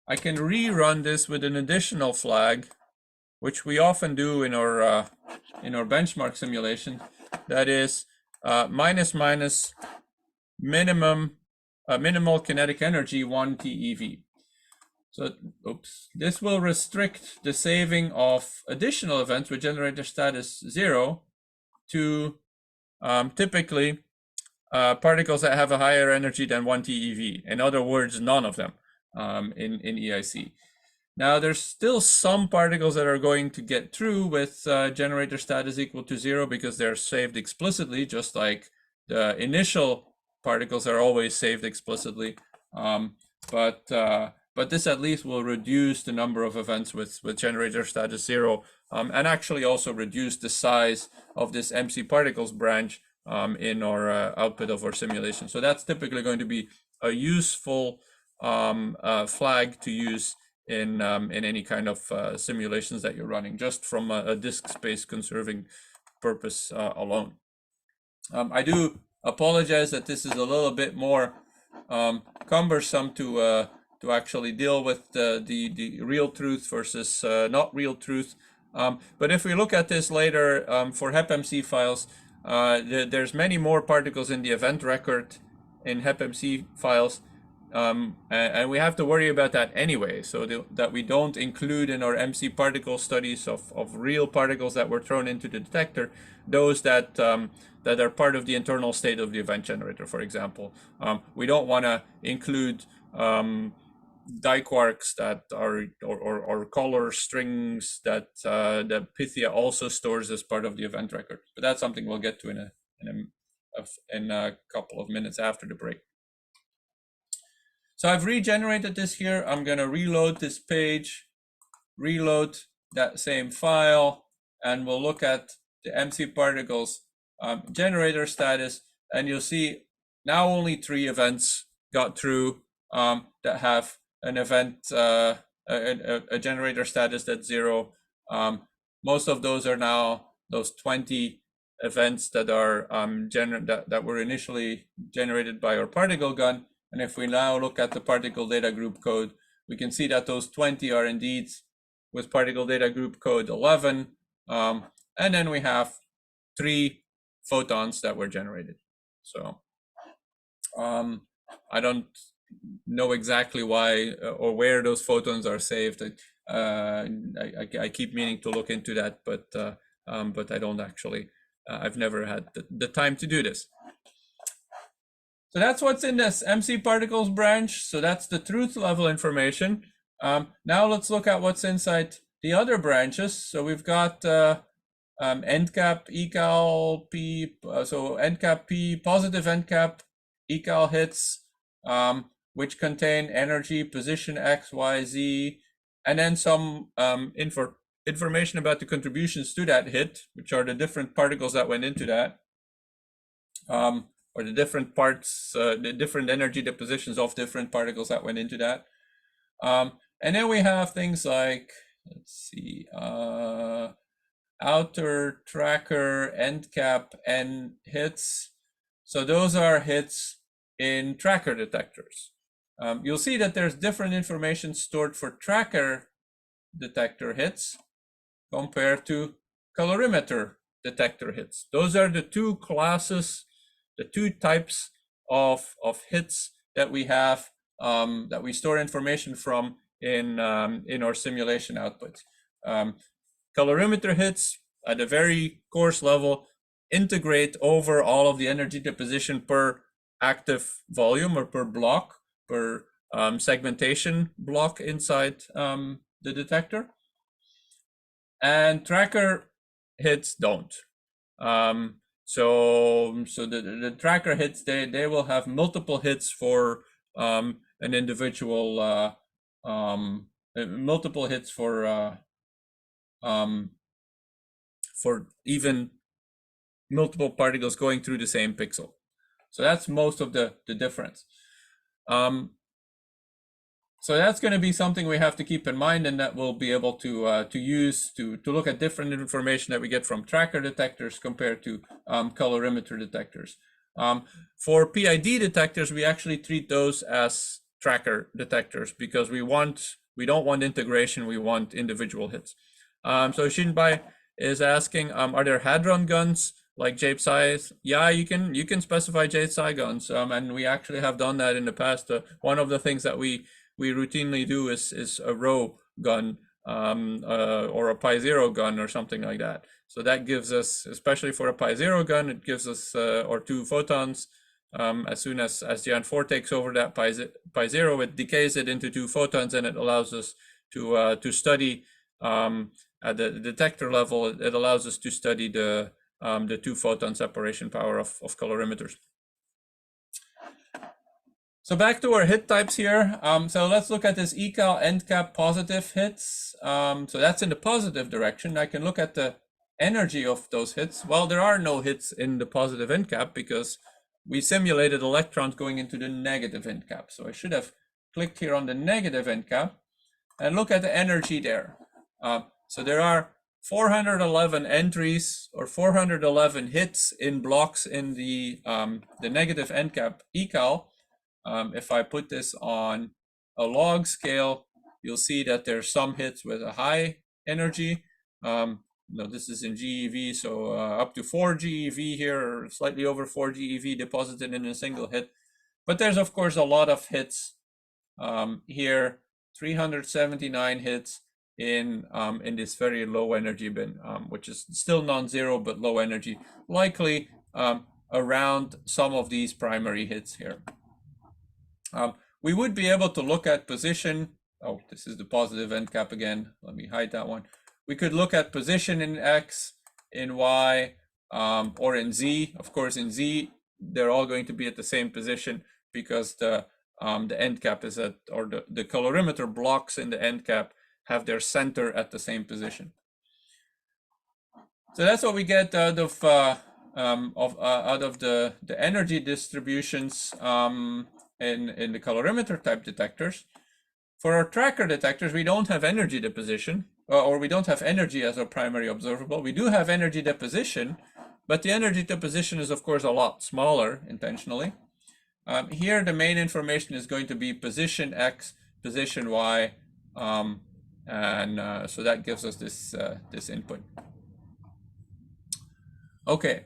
I can rerun this with an additional flag, which we often do in our benchmark simulation. That is minimal kinetic energy 1 TeV. So, oops, this will restrict the saving of additional events with generator status 0 to typically particles that have a higher energy than 1 TeV. In other words, none of them in EIC. Now, there's still some particles that are going to get through with generator status equal to 0 because they're saved explicitly, just like the initial particles are always saved explicitly. But this at least will reduce the number of events with generator status 0 and actually also reduce the size of this MC particles branch in our output of our simulation. So that's typically going to be a useful flag to use in any kind of simulations that you're running, just from a disk space conserving purpose alone. I do apologize that this is a little bit more cumbersome to actually deal with the real truth versus not real truth. But if we look at this later for HepMC files, there's many more particles in the event record in HepMC files, and we have to worry about that anyway, so that we don't include in our MC particle studies of real particles that were thrown into the detector, those that that are part of the internal state of the event generator, for example. We don't want to include diquarks that are or color strings that that Pythia also stores as part of the event record. But that's something we'll get to in a couple of minutes after the break. So I've regenerated this here. I'm going to reload this page, reload that same file, and we'll look at the MC particles generator status, and you'll see now only 3 events got through that have an event, a generator status that's 0. Most of those are now those 20 events that are that were initially generated by our particle gun. And if we now look at the particle data group code, we can see that those 20 are indeed with particle data group code 11. And then we have 3 photons that were generated. So I don't know exactly why or where those photons are saved. I keep meaning to look into that, but I don't actually. I've never had the time to do this. So that's what's in this MC particles branch. So that's the truth level information. Now let's look at what's inside the other branches. So we've got endcap, ecal, p. So endcap p, positive endcap, ecal hits, which contain energy, position x, y, z, and then some information about the contributions to that hit, which are the different particles that went into that. Or the different parts, the different energy depositions of different particles that went into that. And then we have things like, let's see, outer tracker, end cap, and hits. So those are hits in tracker detectors. You'll see that there's different information stored for tracker detector hits compared to colorimeter detector hits. Those are the two classes, the two types of hits that we have, that we store information from in our simulation outputs. Colorimeter hits at a very coarse level integrate over all of the energy deposition per active volume or per block, per segmentation block inside the detector. And tracker hits don't. So the tracker hits, they will have multiple hits for an individual, multiple hits for even multiple particles going through the same pixel. So that's most of the difference. So that's going to be something we have to keep in mind, and that we'll be able to use to look at different information that we get from tracker detectors compared to colorimeter detectors. For PID detectors, we actually treat those as tracker detectors because we don't want integration, we want individual hits. So Shinbai is asking, are there hadron guns like JPSI? Yeah, you can specify JPSI guns, and we actually have done that in the past. One of the things that we routinely do is a row gun, or a pi0 gun or something like that. So that gives us, especially for a pi0 gun, it gives us or 2 photons. As soon as Geant4 takes over that pi0, it decays it into 2 photons, and it allows us to study at the detector level. It allows us to study the 2 photon separation power of colorimeters. So back to our hit types here. So let's look at this ecal end cap positive hits. So that's in the positive direction. I can look at the energy of those hits. Well, there are no hits in the positive end cap because we simulated electrons going into the negative end cap. So I should have clicked here on the negative end cap and look at the energy there. So there are 411 entries or 411 hits in blocks in the negative end cap ecal. If I put this on a log scale, you'll see that there's some hits with a high energy. This is in GeV, so up to 4 GeV here, or slightly over 4 GeV deposited in a single hit. But there's of course a lot of hits here, 379 hits in this very low energy bin, which is still non-zero but low energy, likely around some of these primary hits here. We would be able to look at position. Oh, this is the positive end cap again. Let me hide that one. We could look at position in X, in Y, or in Z. Of course, in Z, they're all going to be at the same position because the end cap is at, or the colorimeter blocks in the end cap have their center at the same position. So that's what we get out of the energy distributions in the colorimeter type detectors. For our tracker detectors, we don't have energy deposition, or we don't have energy as our primary observable. We do have energy deposition, but the energy deposition is of course a lot smaller intentionally. Here the main information is going to be position X, position Y, and so that gives us this input. Okay,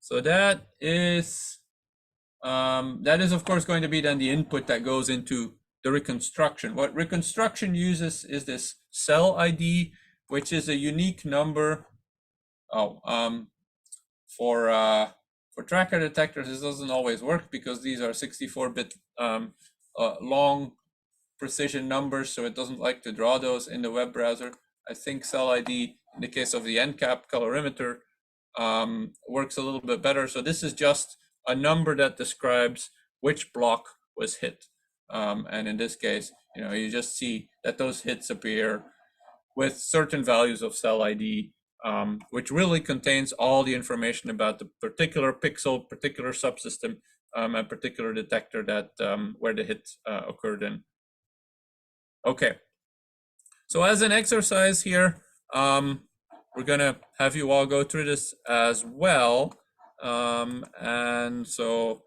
so that is of course going to be then the input that goes into the reconstruction. What reconstruction uses is this cell ID, which is a unique number. For tracker detectors, this doesn't always work because these are 64-bit long precision numbers, so it doesn't like to draw those in the web browser. I think cell ID in the case of the end cap colorimeter works a little bit better. So this is just a number that describes which block was hit. And in this case, you just see that those hits appear with certain values of cell ID, which really contains all the information about the particular pixel, particular subsystem, and particular detector that where the hit occurred in. Okay, so as an exercise here, we're gonna have you all go through this as well. And so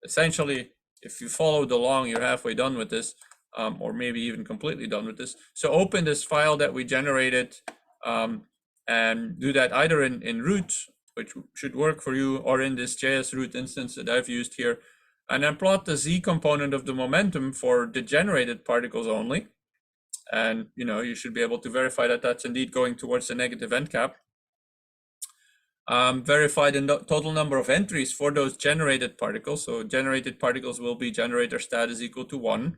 essentially, if you followed along, you're halfway done with this. or maybe even completely done with this. So open this file that we generated and do that either in root, which should work for you, or in this JS root instance that I've used here. And then plot the Z component of the momentum for the generated particles only. And you should be able to verify that that's indeed going towards the negative end cap. Verify the total number of entries for those generated particles. So generated particles will be generator stat is equal to 1.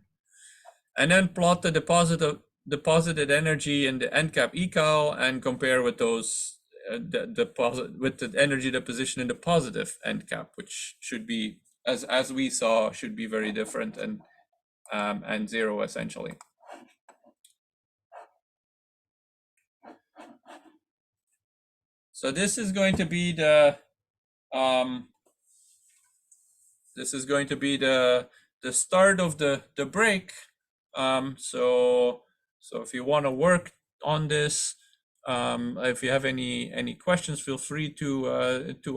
And then plot the deposited energy in the end cap ecal and compare with those with the energy deposition in the positive end cap, which should be, as we saw, should be very different and zero essentially. So this is going to be the start of the break. So if you want to work on this, if you have any questions, feel free to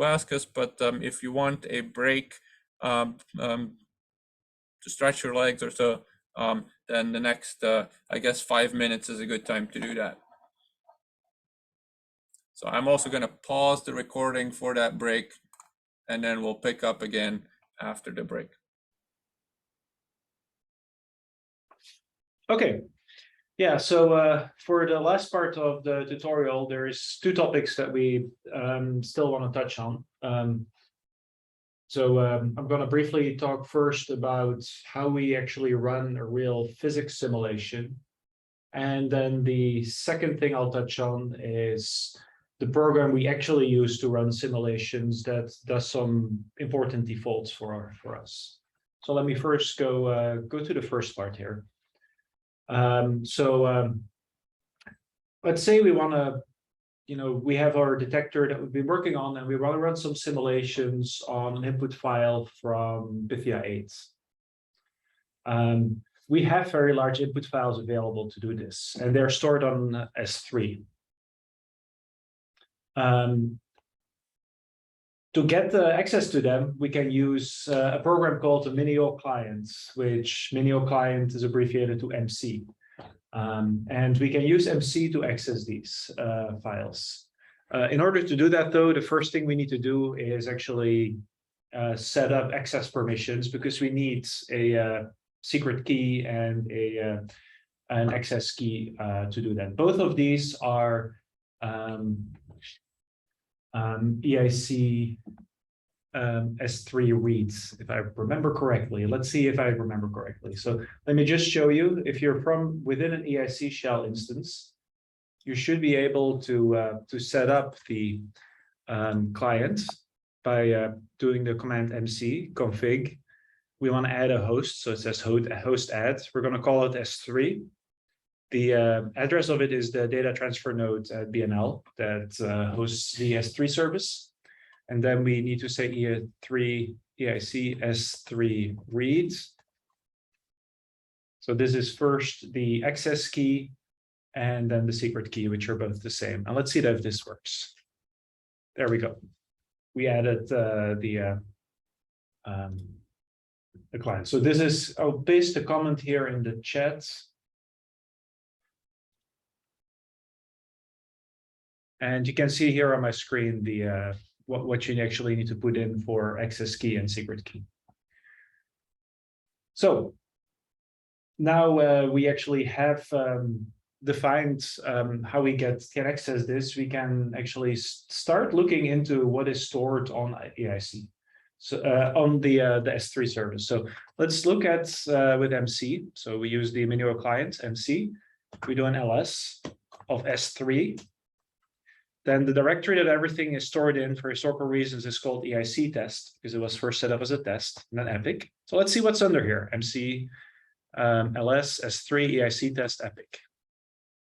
ask us. But if you want a break to stretch your legs or so, then the next I guess 5 minutes is a good time to do that. So I'm also going to pause the recording for that break, and then we'll pick up again after the break. Okay. Yeah, so for the last part of the tutorial, there is 2 topics that we still want to touch on. I'm going to briefly talk first about how we actually run a real physics simulation. And then the second thing I'll touch on is the program we actually use to run simulations that does some important defaults for us. So let me first go to the first part here. Let's say we want to, we have our detector that we've been working on, and we want to run some simulations on an input file from Bithia 8. We have very large input files available to do this, and they're stored on S3. To get access to them, we can use a program called the Minio client, which Minio client is abbreviated to MC. And we can use MC to access these files. In order to do that, though, the first thing we need to do is actually set up access permissions, because we need a secret key and an access key to do that. Both of these are EIC S3 reads, if I remember correctly. Let's see if I remember correctly. So let me just show you. If you're from within an EIC shell instance, you should be able to set up the client by doing the command MC config. We want to add a host, so it says host add. We're going to call it S3. The address of it is the data transfer node at BNL that hosts the S3 service. And then we need to say EIC S3 read. So this is first the access key and then the secret key, which are both the same. And let's see if this works. There we go. We added the client. So this is, I'll paste a comment here in the chat. And you can see here on my screen the what you actually need to put in for access key and secret key. So now we actually have defined how we can access this. We can actually start looking into what is stored on EIC, so on the S3 service. So let's look at with MC. So we use the Minio client MC. We do an ls of S3. Then the directory that everything is stored in for historical reasons is called EIC test, because it was first set up as a test, and then epic. So let's see what's under here. MC, ls, S3, EIC test, epic.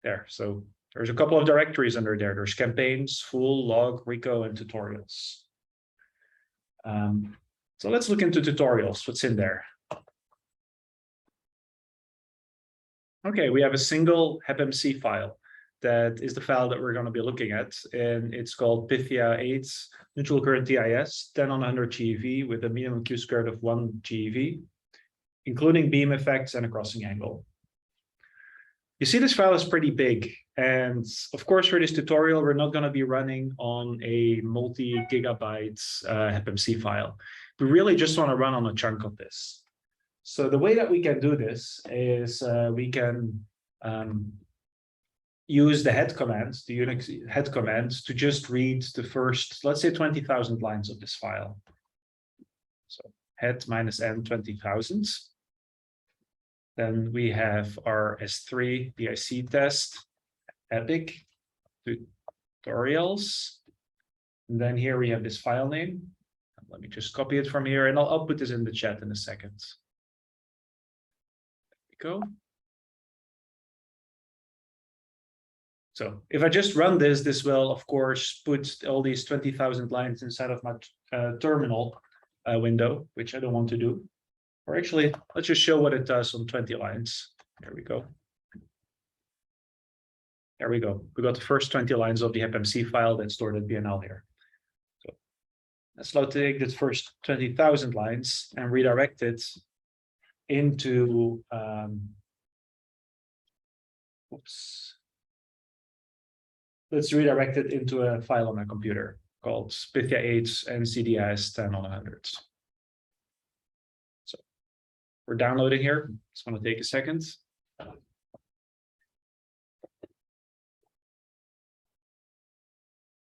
There. So there's a couple of directories under there. There's campaigns, full, log, reco, and tutorials. So let's look into tutorials. What's in there? Okay, we have a single hepmc file. That is the file that we're going to be looking at, and it's called Bithia 8 neutral current TIS 10 on 100 GeV with a minimum Q squared of 1 GeV. including beam effects and a crossing angle. You see this file is pretty big. And of course, for this tutorial, we're not going to be running on a multi-gigabyte hepmc file. We really just want to run on a chunk of this. So the way that we can do this is we can use the head command, the Unix head command, to just read the first, let's say, 20,000 lines of this file. So head -n 20,000. Then we have our S3 EIC test, epic tutorials. And then here we have this file name. Let me just copy it from here, and I'll put this in the chat in a second. There we go. So if I just run this, this will, of course, put all these 20,000 lines inside of my terminal window, which I don't want to do. Or actually, let's just show what it does on 20 lines. There we go. There we go. We got the first 20 lines of the hepmc file that's stored at BNL here. So let's now take the first 20,000 lines and redirect it into, let's redirect it into a file on my computer called Pythia 8 and CDIS 10 on 100. So we're downloading here. It's going to take a second.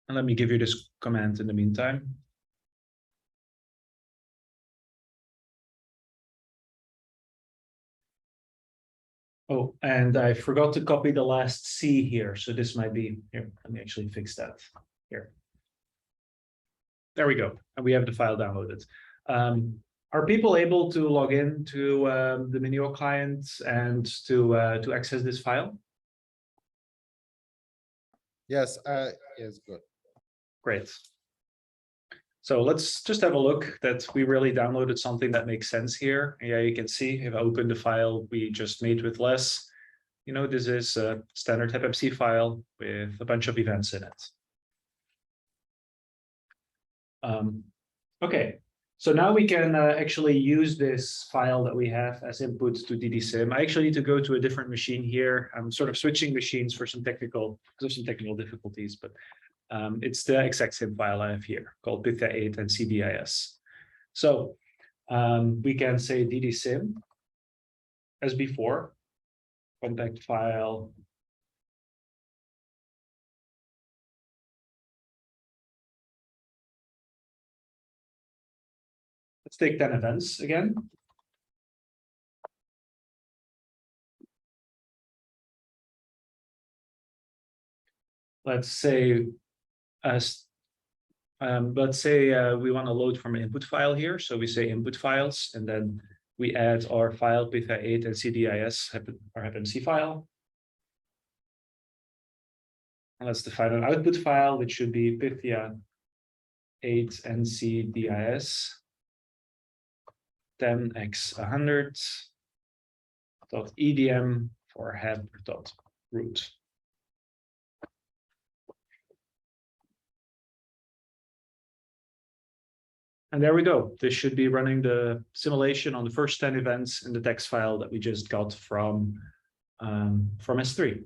And let me give you this command in the meantime. Oh, and I forgot to copy the last C here. So this might be here. Let me actually fix that here. There we go. And we have the file downloaded. Are people able to log in to the Minio client and to access this file? Yes, yes, good. Great. So let's just have a look that we really downloaded something that makes sense here. Yeah, you can see if I open the file we just made with less, you know, this is a standard hepmc file with a bunch of events in it. Okay, so now we can actually use this file that we have as input to ddsim. I actually need to go to a different machine here. I'm sort of switching machines for some technical difficulties, but it's the exact same file I have here called Pythia 8 and CDIS. So we can say ddsim as before, contact file. Let's take 10 events again. Let's say we want to load from an input file here. So we say input files, and then we add our file Pythia 8 and CDIS, our hepmc file. And let's define an output file, which should be Pythia 8 and CDIS 10x100.edm for hep.root. And there we go. This should be running the simulation on the first 10 events in the text file that we just got from S3.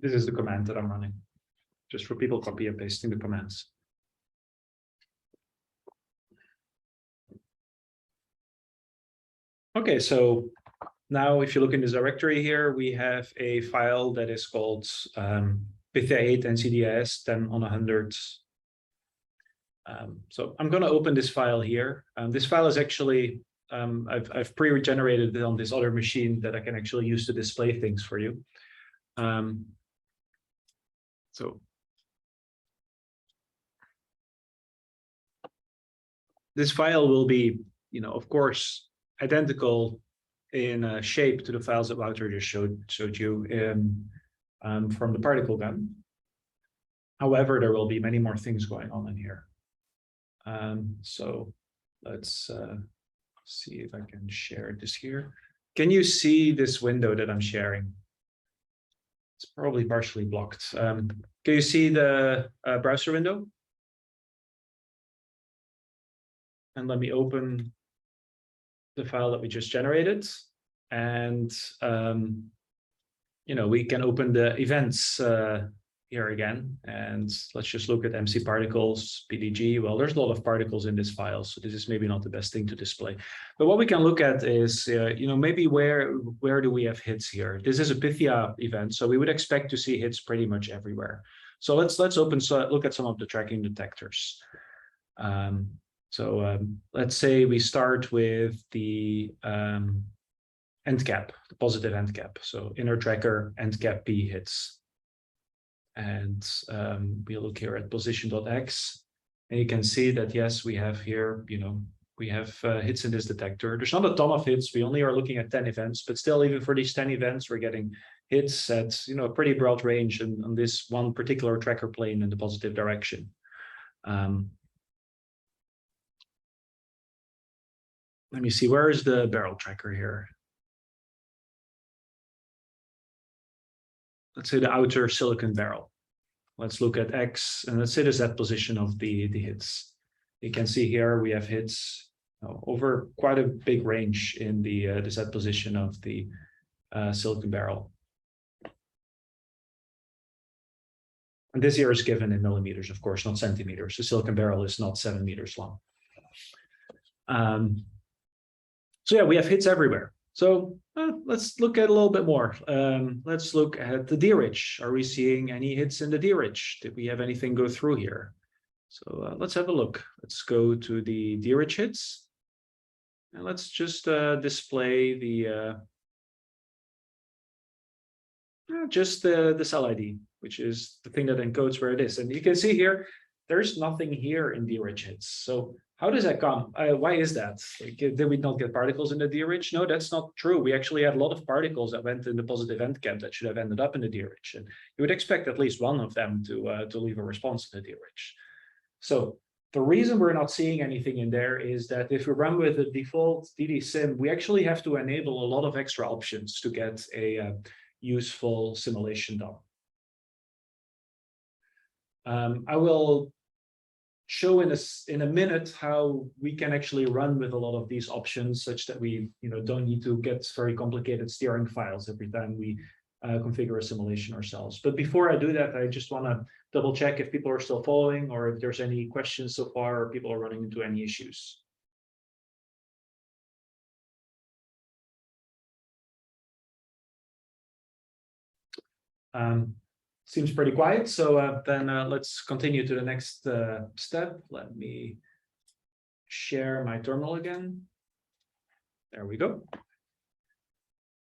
This is the command that I'm running, just for people copy and pasting the commands. Okay, so now if you look in this directory here, we have a file that is called Pythia 8 and CDIS 10 on 100. So I'm going to open this file here. This file is actually, I've pre-generated it on this other machine that I can actually use to display things for you. So this file will be, you know, of course, identical in shape to the files that Wouter just showed you from the particle gun. However, there will be many more things going on in here. So let's see if I can share this here. Can you see this window that I'm sharing? It's probably partially blocked. Can you see the browser window? And let me open the file that we just generated. And, you know, we can open the events here again. And let's just look at MC particles, PDG. Well, there's a lot of particles in this file, so this is maybe not the best thing to display. But what we can look at is, you know, maybe where do we have hits here? This is a Pythia event, so we would expect to see hits pretty much everywhere. So let's look at some of the tracking detectors. Let's say we start with the end cap, the positive end cap. So inner tracker end cap P hits. And we look here at position.x, and you can see that, yes, we have here, you know, we have hits in this detector. There's not a ton of hits. We only are looking at 10 events, but still, even for these 10 events, we're getting hits at, you know, a pretty broad range on this one particular tracker plane in the positive direction. Let me see, where is the barrel tracker here? Let's say the outer silicon barrel. Let's look at X, and let's say the Z position of the hits. You can see here we have hits over quite a big range in the Z position of the silicon barrel. And this here is given in millimeters, of course, not centimeters. The silicon barrel is not 7 meters long. So yeah, we have hits everywhere. So let's look at a little bit more. Let's look at the D-rich. Are we seeing any hits in the D-rich? Did we have anything go through here? So let's have a look. Let's go to the D-rich hits. And let's just display the just the cell ID, which is the thing that encodes where it is. And you can see here, there's nothing here in D-rich hits. So how does that come? Why is that? Like, did we not get particles in the D-rich? No, that's not true. We actually had a lot of particles that went in the positive end cap that should have ended up in the D-rich. And you would expect at least one of them to leave a response in the D-rich. So the reason we're not seeing anything in there is that if we run with the default ddsim, we actually have to enable a lot of extra options to get a useful simulation done. I will show in a minute how we can actually run with a lot of these options, such that we don't need to get very complicated steering files every time we configure a simulation ourselves. But before I do that, I just want to double check if people are still following, or if there's any questions so far, or people are running into any issues. Seems pretty quiet, so then let's continue to the next step. Let me share my terminal again. There we go.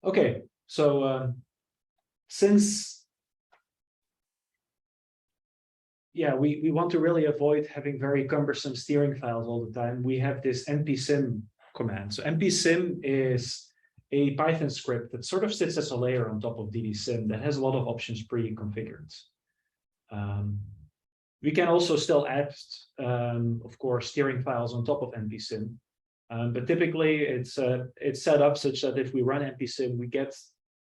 Okay, so since we want to really avoid having very cumbersome steering files all the time, we have this npsim command. So npsim is a Python script that sort of sits as a layer on top of ddsim that has a lot of options pre-configured. We can also still add, of course, steering files on top of npsim, but typically it's set up such that if we run npsim, we get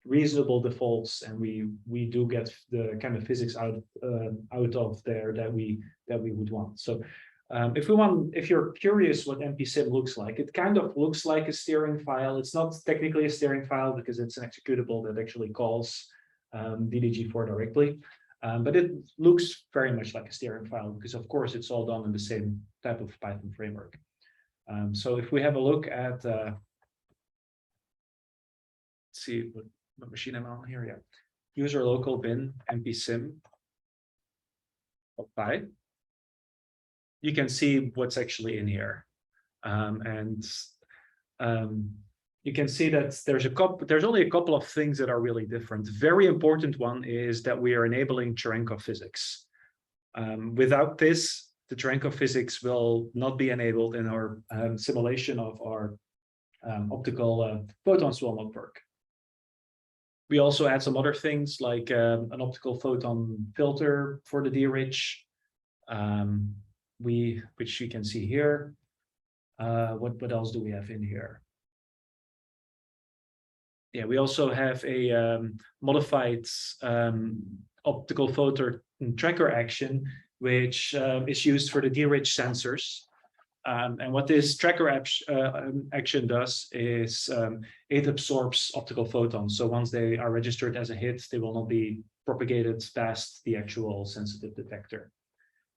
reasonable defaults, and we do get the kind of physics out of there that we would want. So if you're curious what npsim looks like, it kind of looks like a steering file. It's not technically a steering file because it's an executable that actually calls DD4 directly, but it looks very much like a steering file because, of course, it's all done in the same type of Python framework. So if we have a look at, let's see what machine I'm on here. Yeah, user local bin npsim .py. You can see what's actually in here, you can see that there's only a couple of things that are really different. Very important one is that we are enabling Cherenkov physics. Without this, the Cherenkov physics will not be enabled in our simulation of our optical photons will not work. We also add some other things like an optical photon filter for the D-rich. which you can see here. What else do we have in here? Yeah, we also have a modified optical photon tracker action, which is used for the D-rich sensors. And what this tracker action does is it absorbs optical photons. So once they are registered as a hit, they will not be propagated past the actual sensitive detector.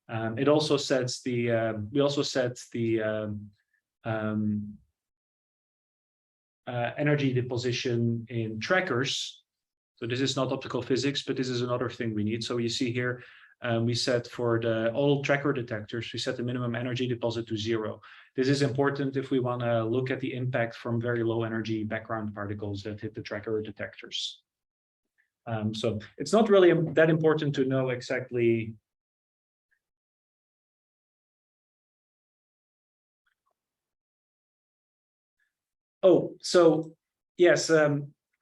It also sets the we also set the energy deposition in trackers. So this is not optical physics, but this is another thing we need. So you see here, we set for all tracker detectors, we set the minimum energy deposit to 0. This is important if we want to look at the impact from very low energy background particles that hit the tracker detectors. So it's not really that important to know exactly. Oh, so yes,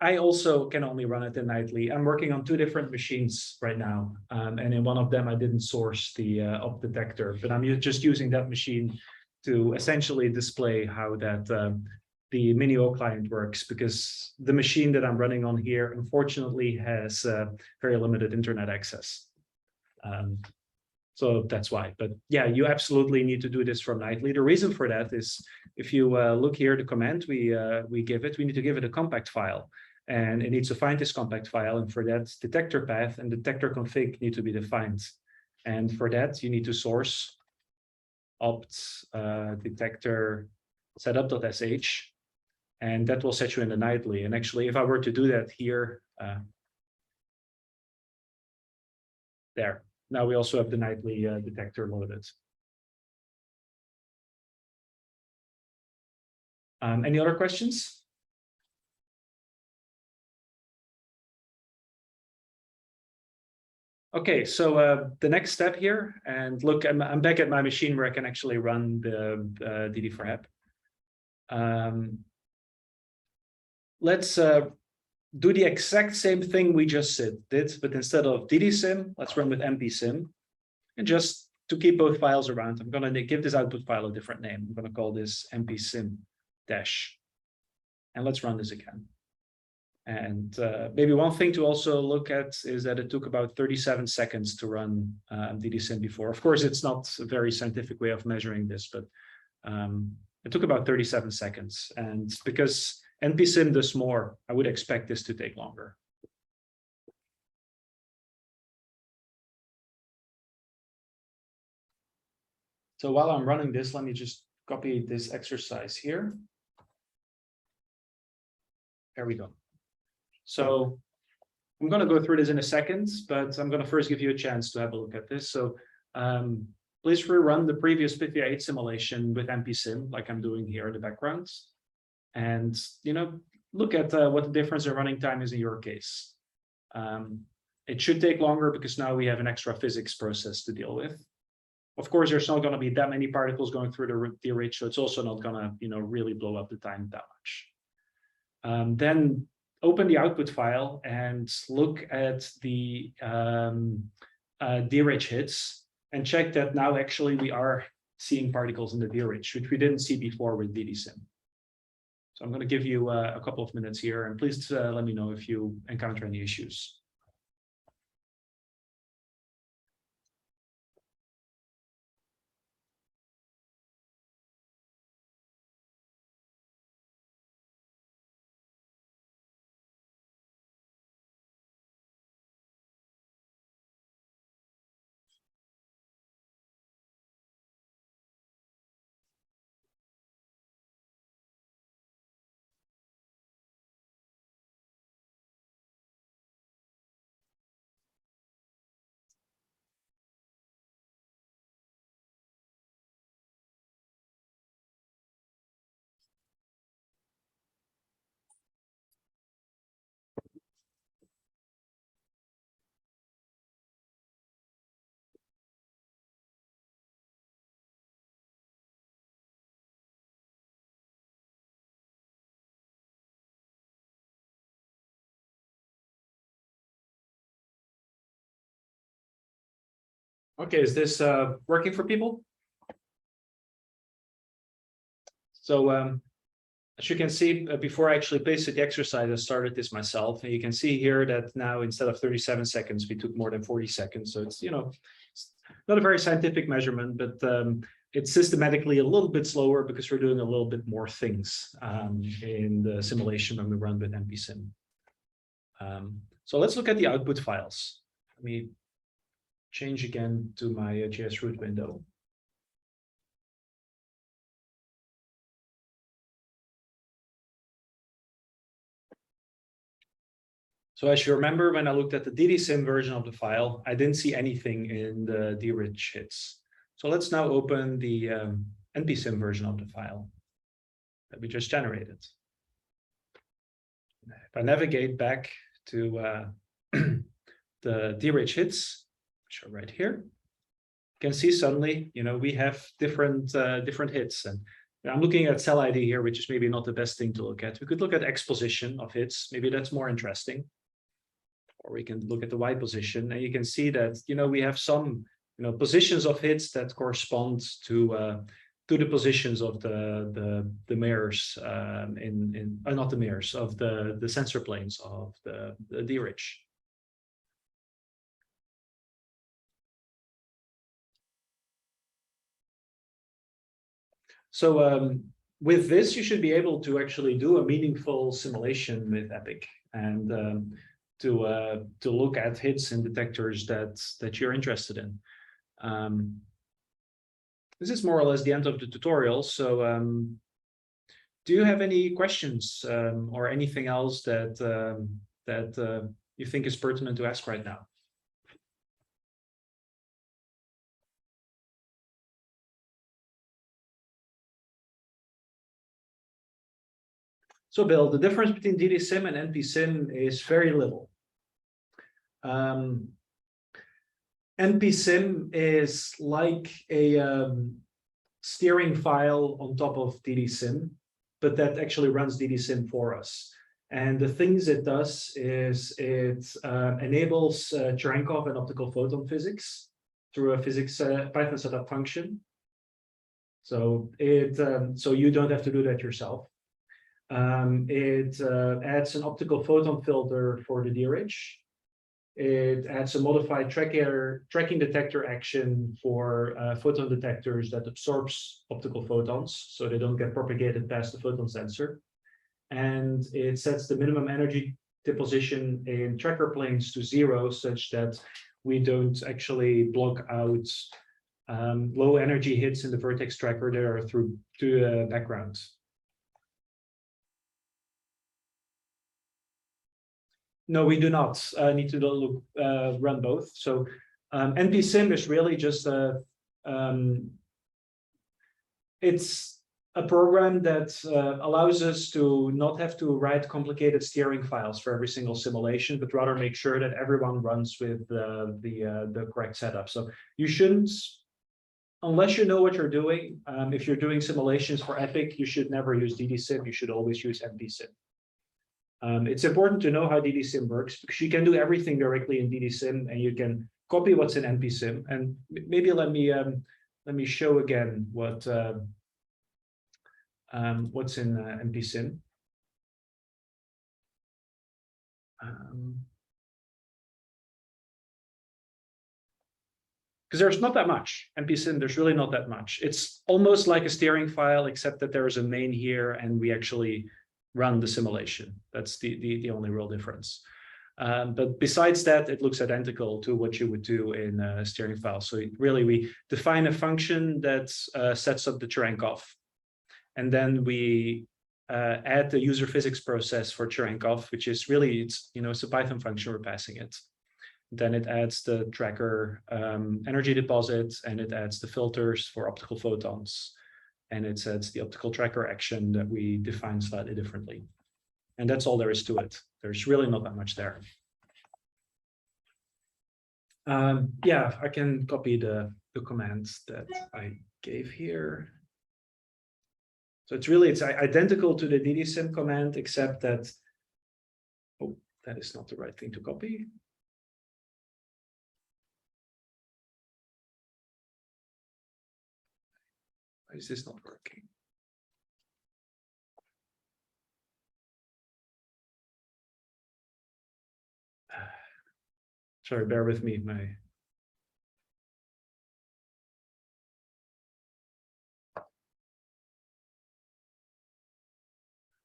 I also can only run it nightly. I'm working on 2 different machines right now. And in one of them, I didn't source the op detector, but I'm just using that machine to essentially display how that the Minio client works, because the machine that I'm running on here, unfortunately, has very limited internet access. So that's why. But yeah, you absolutely need to do this from nightly. The reason for that is if you look here, the command we need to give it a compact file. And it needs to find this compact file. And for that, detector path and detector config need to be defined. And for that, you need to source opt detector setup.sh. And that will set you in the nightly. And actually, if I were to do that here, there. Now we also have the nightly detector loaded. Any other questions? Okay, so the next step here, and look, I'm back at my machine where I can actually run the DD4hep. Let's do the exact same thing we just did, but instead of ddsim, let's run with npsim. And just to keep both files around, I'm going to give this output file a different name. I'm going to call this npsim dash. And let's run this again. And maybe one thing to also look at is that it took about 37 seconds to run ddsim before. Of course, it's not a very scientific way of measuring this, but it took about 37 seconds. And because npsim does more, I would expect this to take longer. So while I'm running this, let me just copy this exercise here. There we go. So I'm going to go through this in a second, but I'm going to first give you a chance to have a look at this. So please rerun the previous 58 simulation with npsim, like I'm doing here in the background. And, look at what the difference in running time is in your case. It should take longer because now we have an extra physics process to deal with. Of course, there's not going to be that many particles going through the array, so it's also not going to, really blow up the time that much. Then open the output file and look at the D-rich hits and check that now actually we are seeing particles in the D-rich, which we didn't see before with ddsim. So I'm going to give you a couple of minutes here, and please let me know if you encounter any issues. Okay, is this working for people? So as you can see, before I actually pasted the exercise, I started this myself. And you can see here that now instead of 37 seconds, we took more than 40 seconds. So it's, it's not a very scientific measurement, but it's systematically a little bit slower because we're doing a little bit more things in the simulation when we run with npsim. So let's look at the output files. Let me change again to my JS root window. So as you remember, when I looked at the ddsim version of the file, I didn't see anything in the d-rich hits. So let's now open the npsim version of the file that we just generated. If I navigate back to the d-rich hits, which are right here, you can see suddenly, we have different hits. And I'm looking at cell ID here, which is maybe not the best thing to look at. We could look at X position of hits. Maybe that's more interesting. Or we can look at the Y position, and you can see that, we have some, positions of hits that correspond to the positions of the mirrors not the mirrors of the sensor planes of the d-rich. So with this, you should be able to actually do a meaningful simulation with Epic and to look at hits and detectors that you're interested in. This is more or less the end of the tutorial. So do you have any questions or anything else that you think is pertinent to ask right now? So Bill, the difference between ddsim and npsim is very little. npsim is like a steering file on top of ddsim, but that actually runs ddsim for us. And the things it does is it enables Cherenkov and optical photon physics through a physics Python setup function. So so you don't have to do that yourself. It adds an optical photon filter for the d-rich. It adds a modified tracking detector action for photon detectors that absorbs optical photons, so they don't get propagated past the photon sensor. And it sets the minimum energy deposition in tracker planes to 0, such that we don't actually block out low energy hits in the vertex tracker there through to the background. No, we do not need to run both. So npsim is really just it's a program that allows us to not have to write complicated steering files for every single simulation, but rather make sure that everyone runs with the correct setup. So you shouldn't, unless you know what you're doing, if you're doing simulations for Epic, you should never use ddsim. You should always use npsim. It's important to know how ddsim works, because you can do everything directly in ddsim, and you can copy what's in npsim. And maybe let me show again what's in npsim. Because there's not that much npsim. There's really not that much. It's almost like a steering file, except that there is a main here, and we actually run the simulation. That's the only real difference. But besides that, it looks identical to what you would do in a steering file. So really, we define a function that sets up the Cherenkov, and then we add the user physics process for Cherenkov, which is really, it's a Python function, we're passing it. Then it adds the tracker energy deposit, and it adds the filters for optical photons. And it sets the optical tracker action that we define slightly differently. And that's all there is to it. There's really not that much there. Yeah, I can copy the commands that I gave here. So it's identical to the ddsim command, except that, oh, that is not the right thing to copy. Why is this not working? Sorry, bear with me.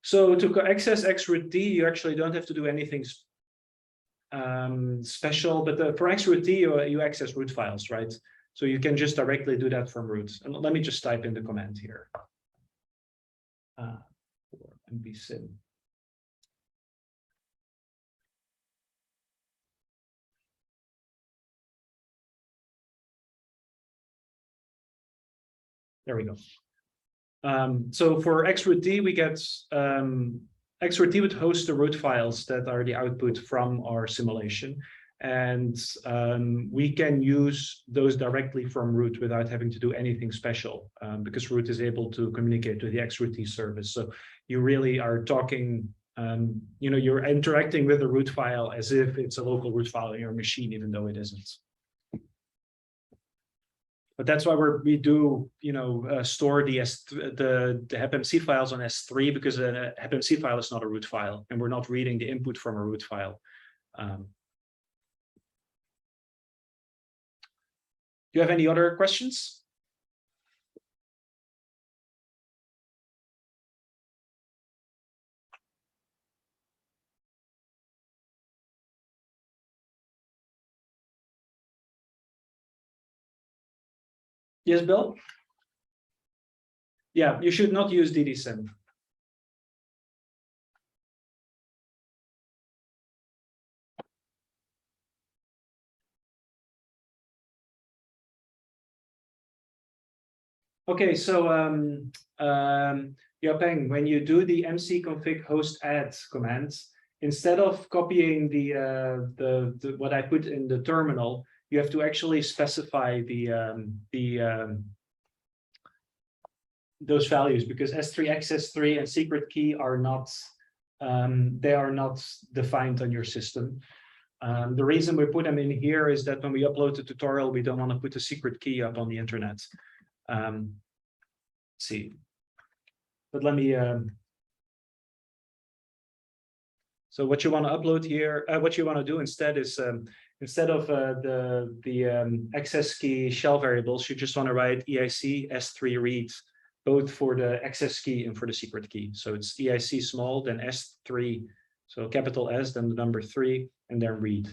So to access xroot D, you actually don't have to do anything special, but for xroot D, you access root files, right? So you can just directly do that from root. And let me just type in the command here. For npsim. There we go. So for xroot D, we get xroot D would host the root files that are the output from our simulation. And we can use those directly from root without having to do anything special, because root is able to communicate with the xroot D service. So you really are talking, you're interacting with the root file as if it's a local root file in your machine, even though it isn't. But that's why we do, store the hepmc files on S3, because a hepmc file is not a root file, and we're not reading the input from a root file. Do you have any other questions? Yes, Bill? Yeah, you should not use ddsim. Okay, so Yapeng, when you do the mcconfig host add command, instead of copying the what I put in the terminal, you have to actually specify those values, because S3, XS3, and secret key are not they are not defined on your system. The reason we put them in here is that when we upload the tutorial, we don't want to put a secret key up on the internet. Let's see, but let me. So what you want to upload here, what you want to do instead is instead of the access key shell variables, you just want to write EIC S3 read, both for the access key and for the secret key. So it's EIC small, then S3, so capital S, then the number 3, and then read.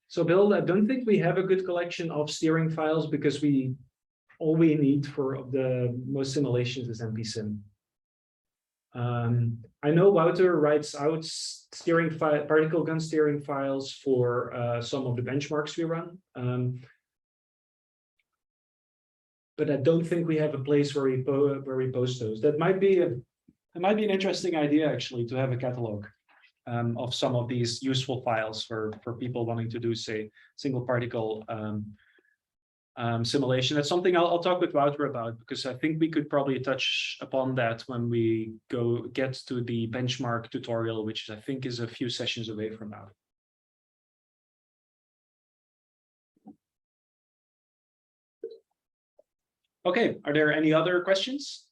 So Bill, I don't think we have a good collection of steering files, because all we need for the most simulations is npsim. I know Wouter writes out particle gun steering files for some of the benchmarks we run. But I don't think we have a place where we post those. That might be an interesting idea, actually, to have a catalog of some of these useful files for people wanting to do, say, single particle simulation. That's something I'll talk with Wouter about, because I think we could probably touch upon that when we get to the benchmark tutorial, which I think is a few sessions away from now. Okay, are there any other questions?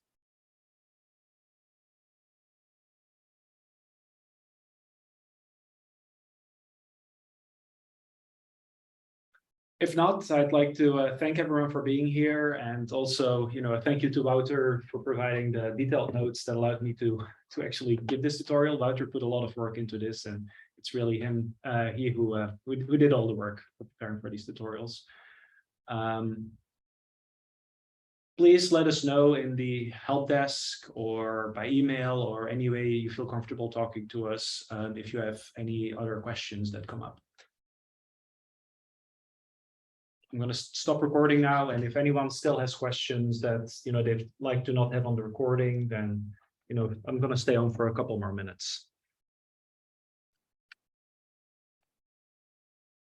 If not, I'd like to thank everyone for being here, and also, thank you to Wouter for providing the detailed notes that allowed me to actually give this tutorial. Wouter put a lot of work into this, and it's really he who did all the work preparing for these tutorials. Please let us know in the help desk or by email or any way you feel comfortable talking to us if you have any other questions that come up. I'm going to stop recording now, and if anyone still has questions that they'd like to not have on the recording, then I'm going to stay on for a couple more minutes.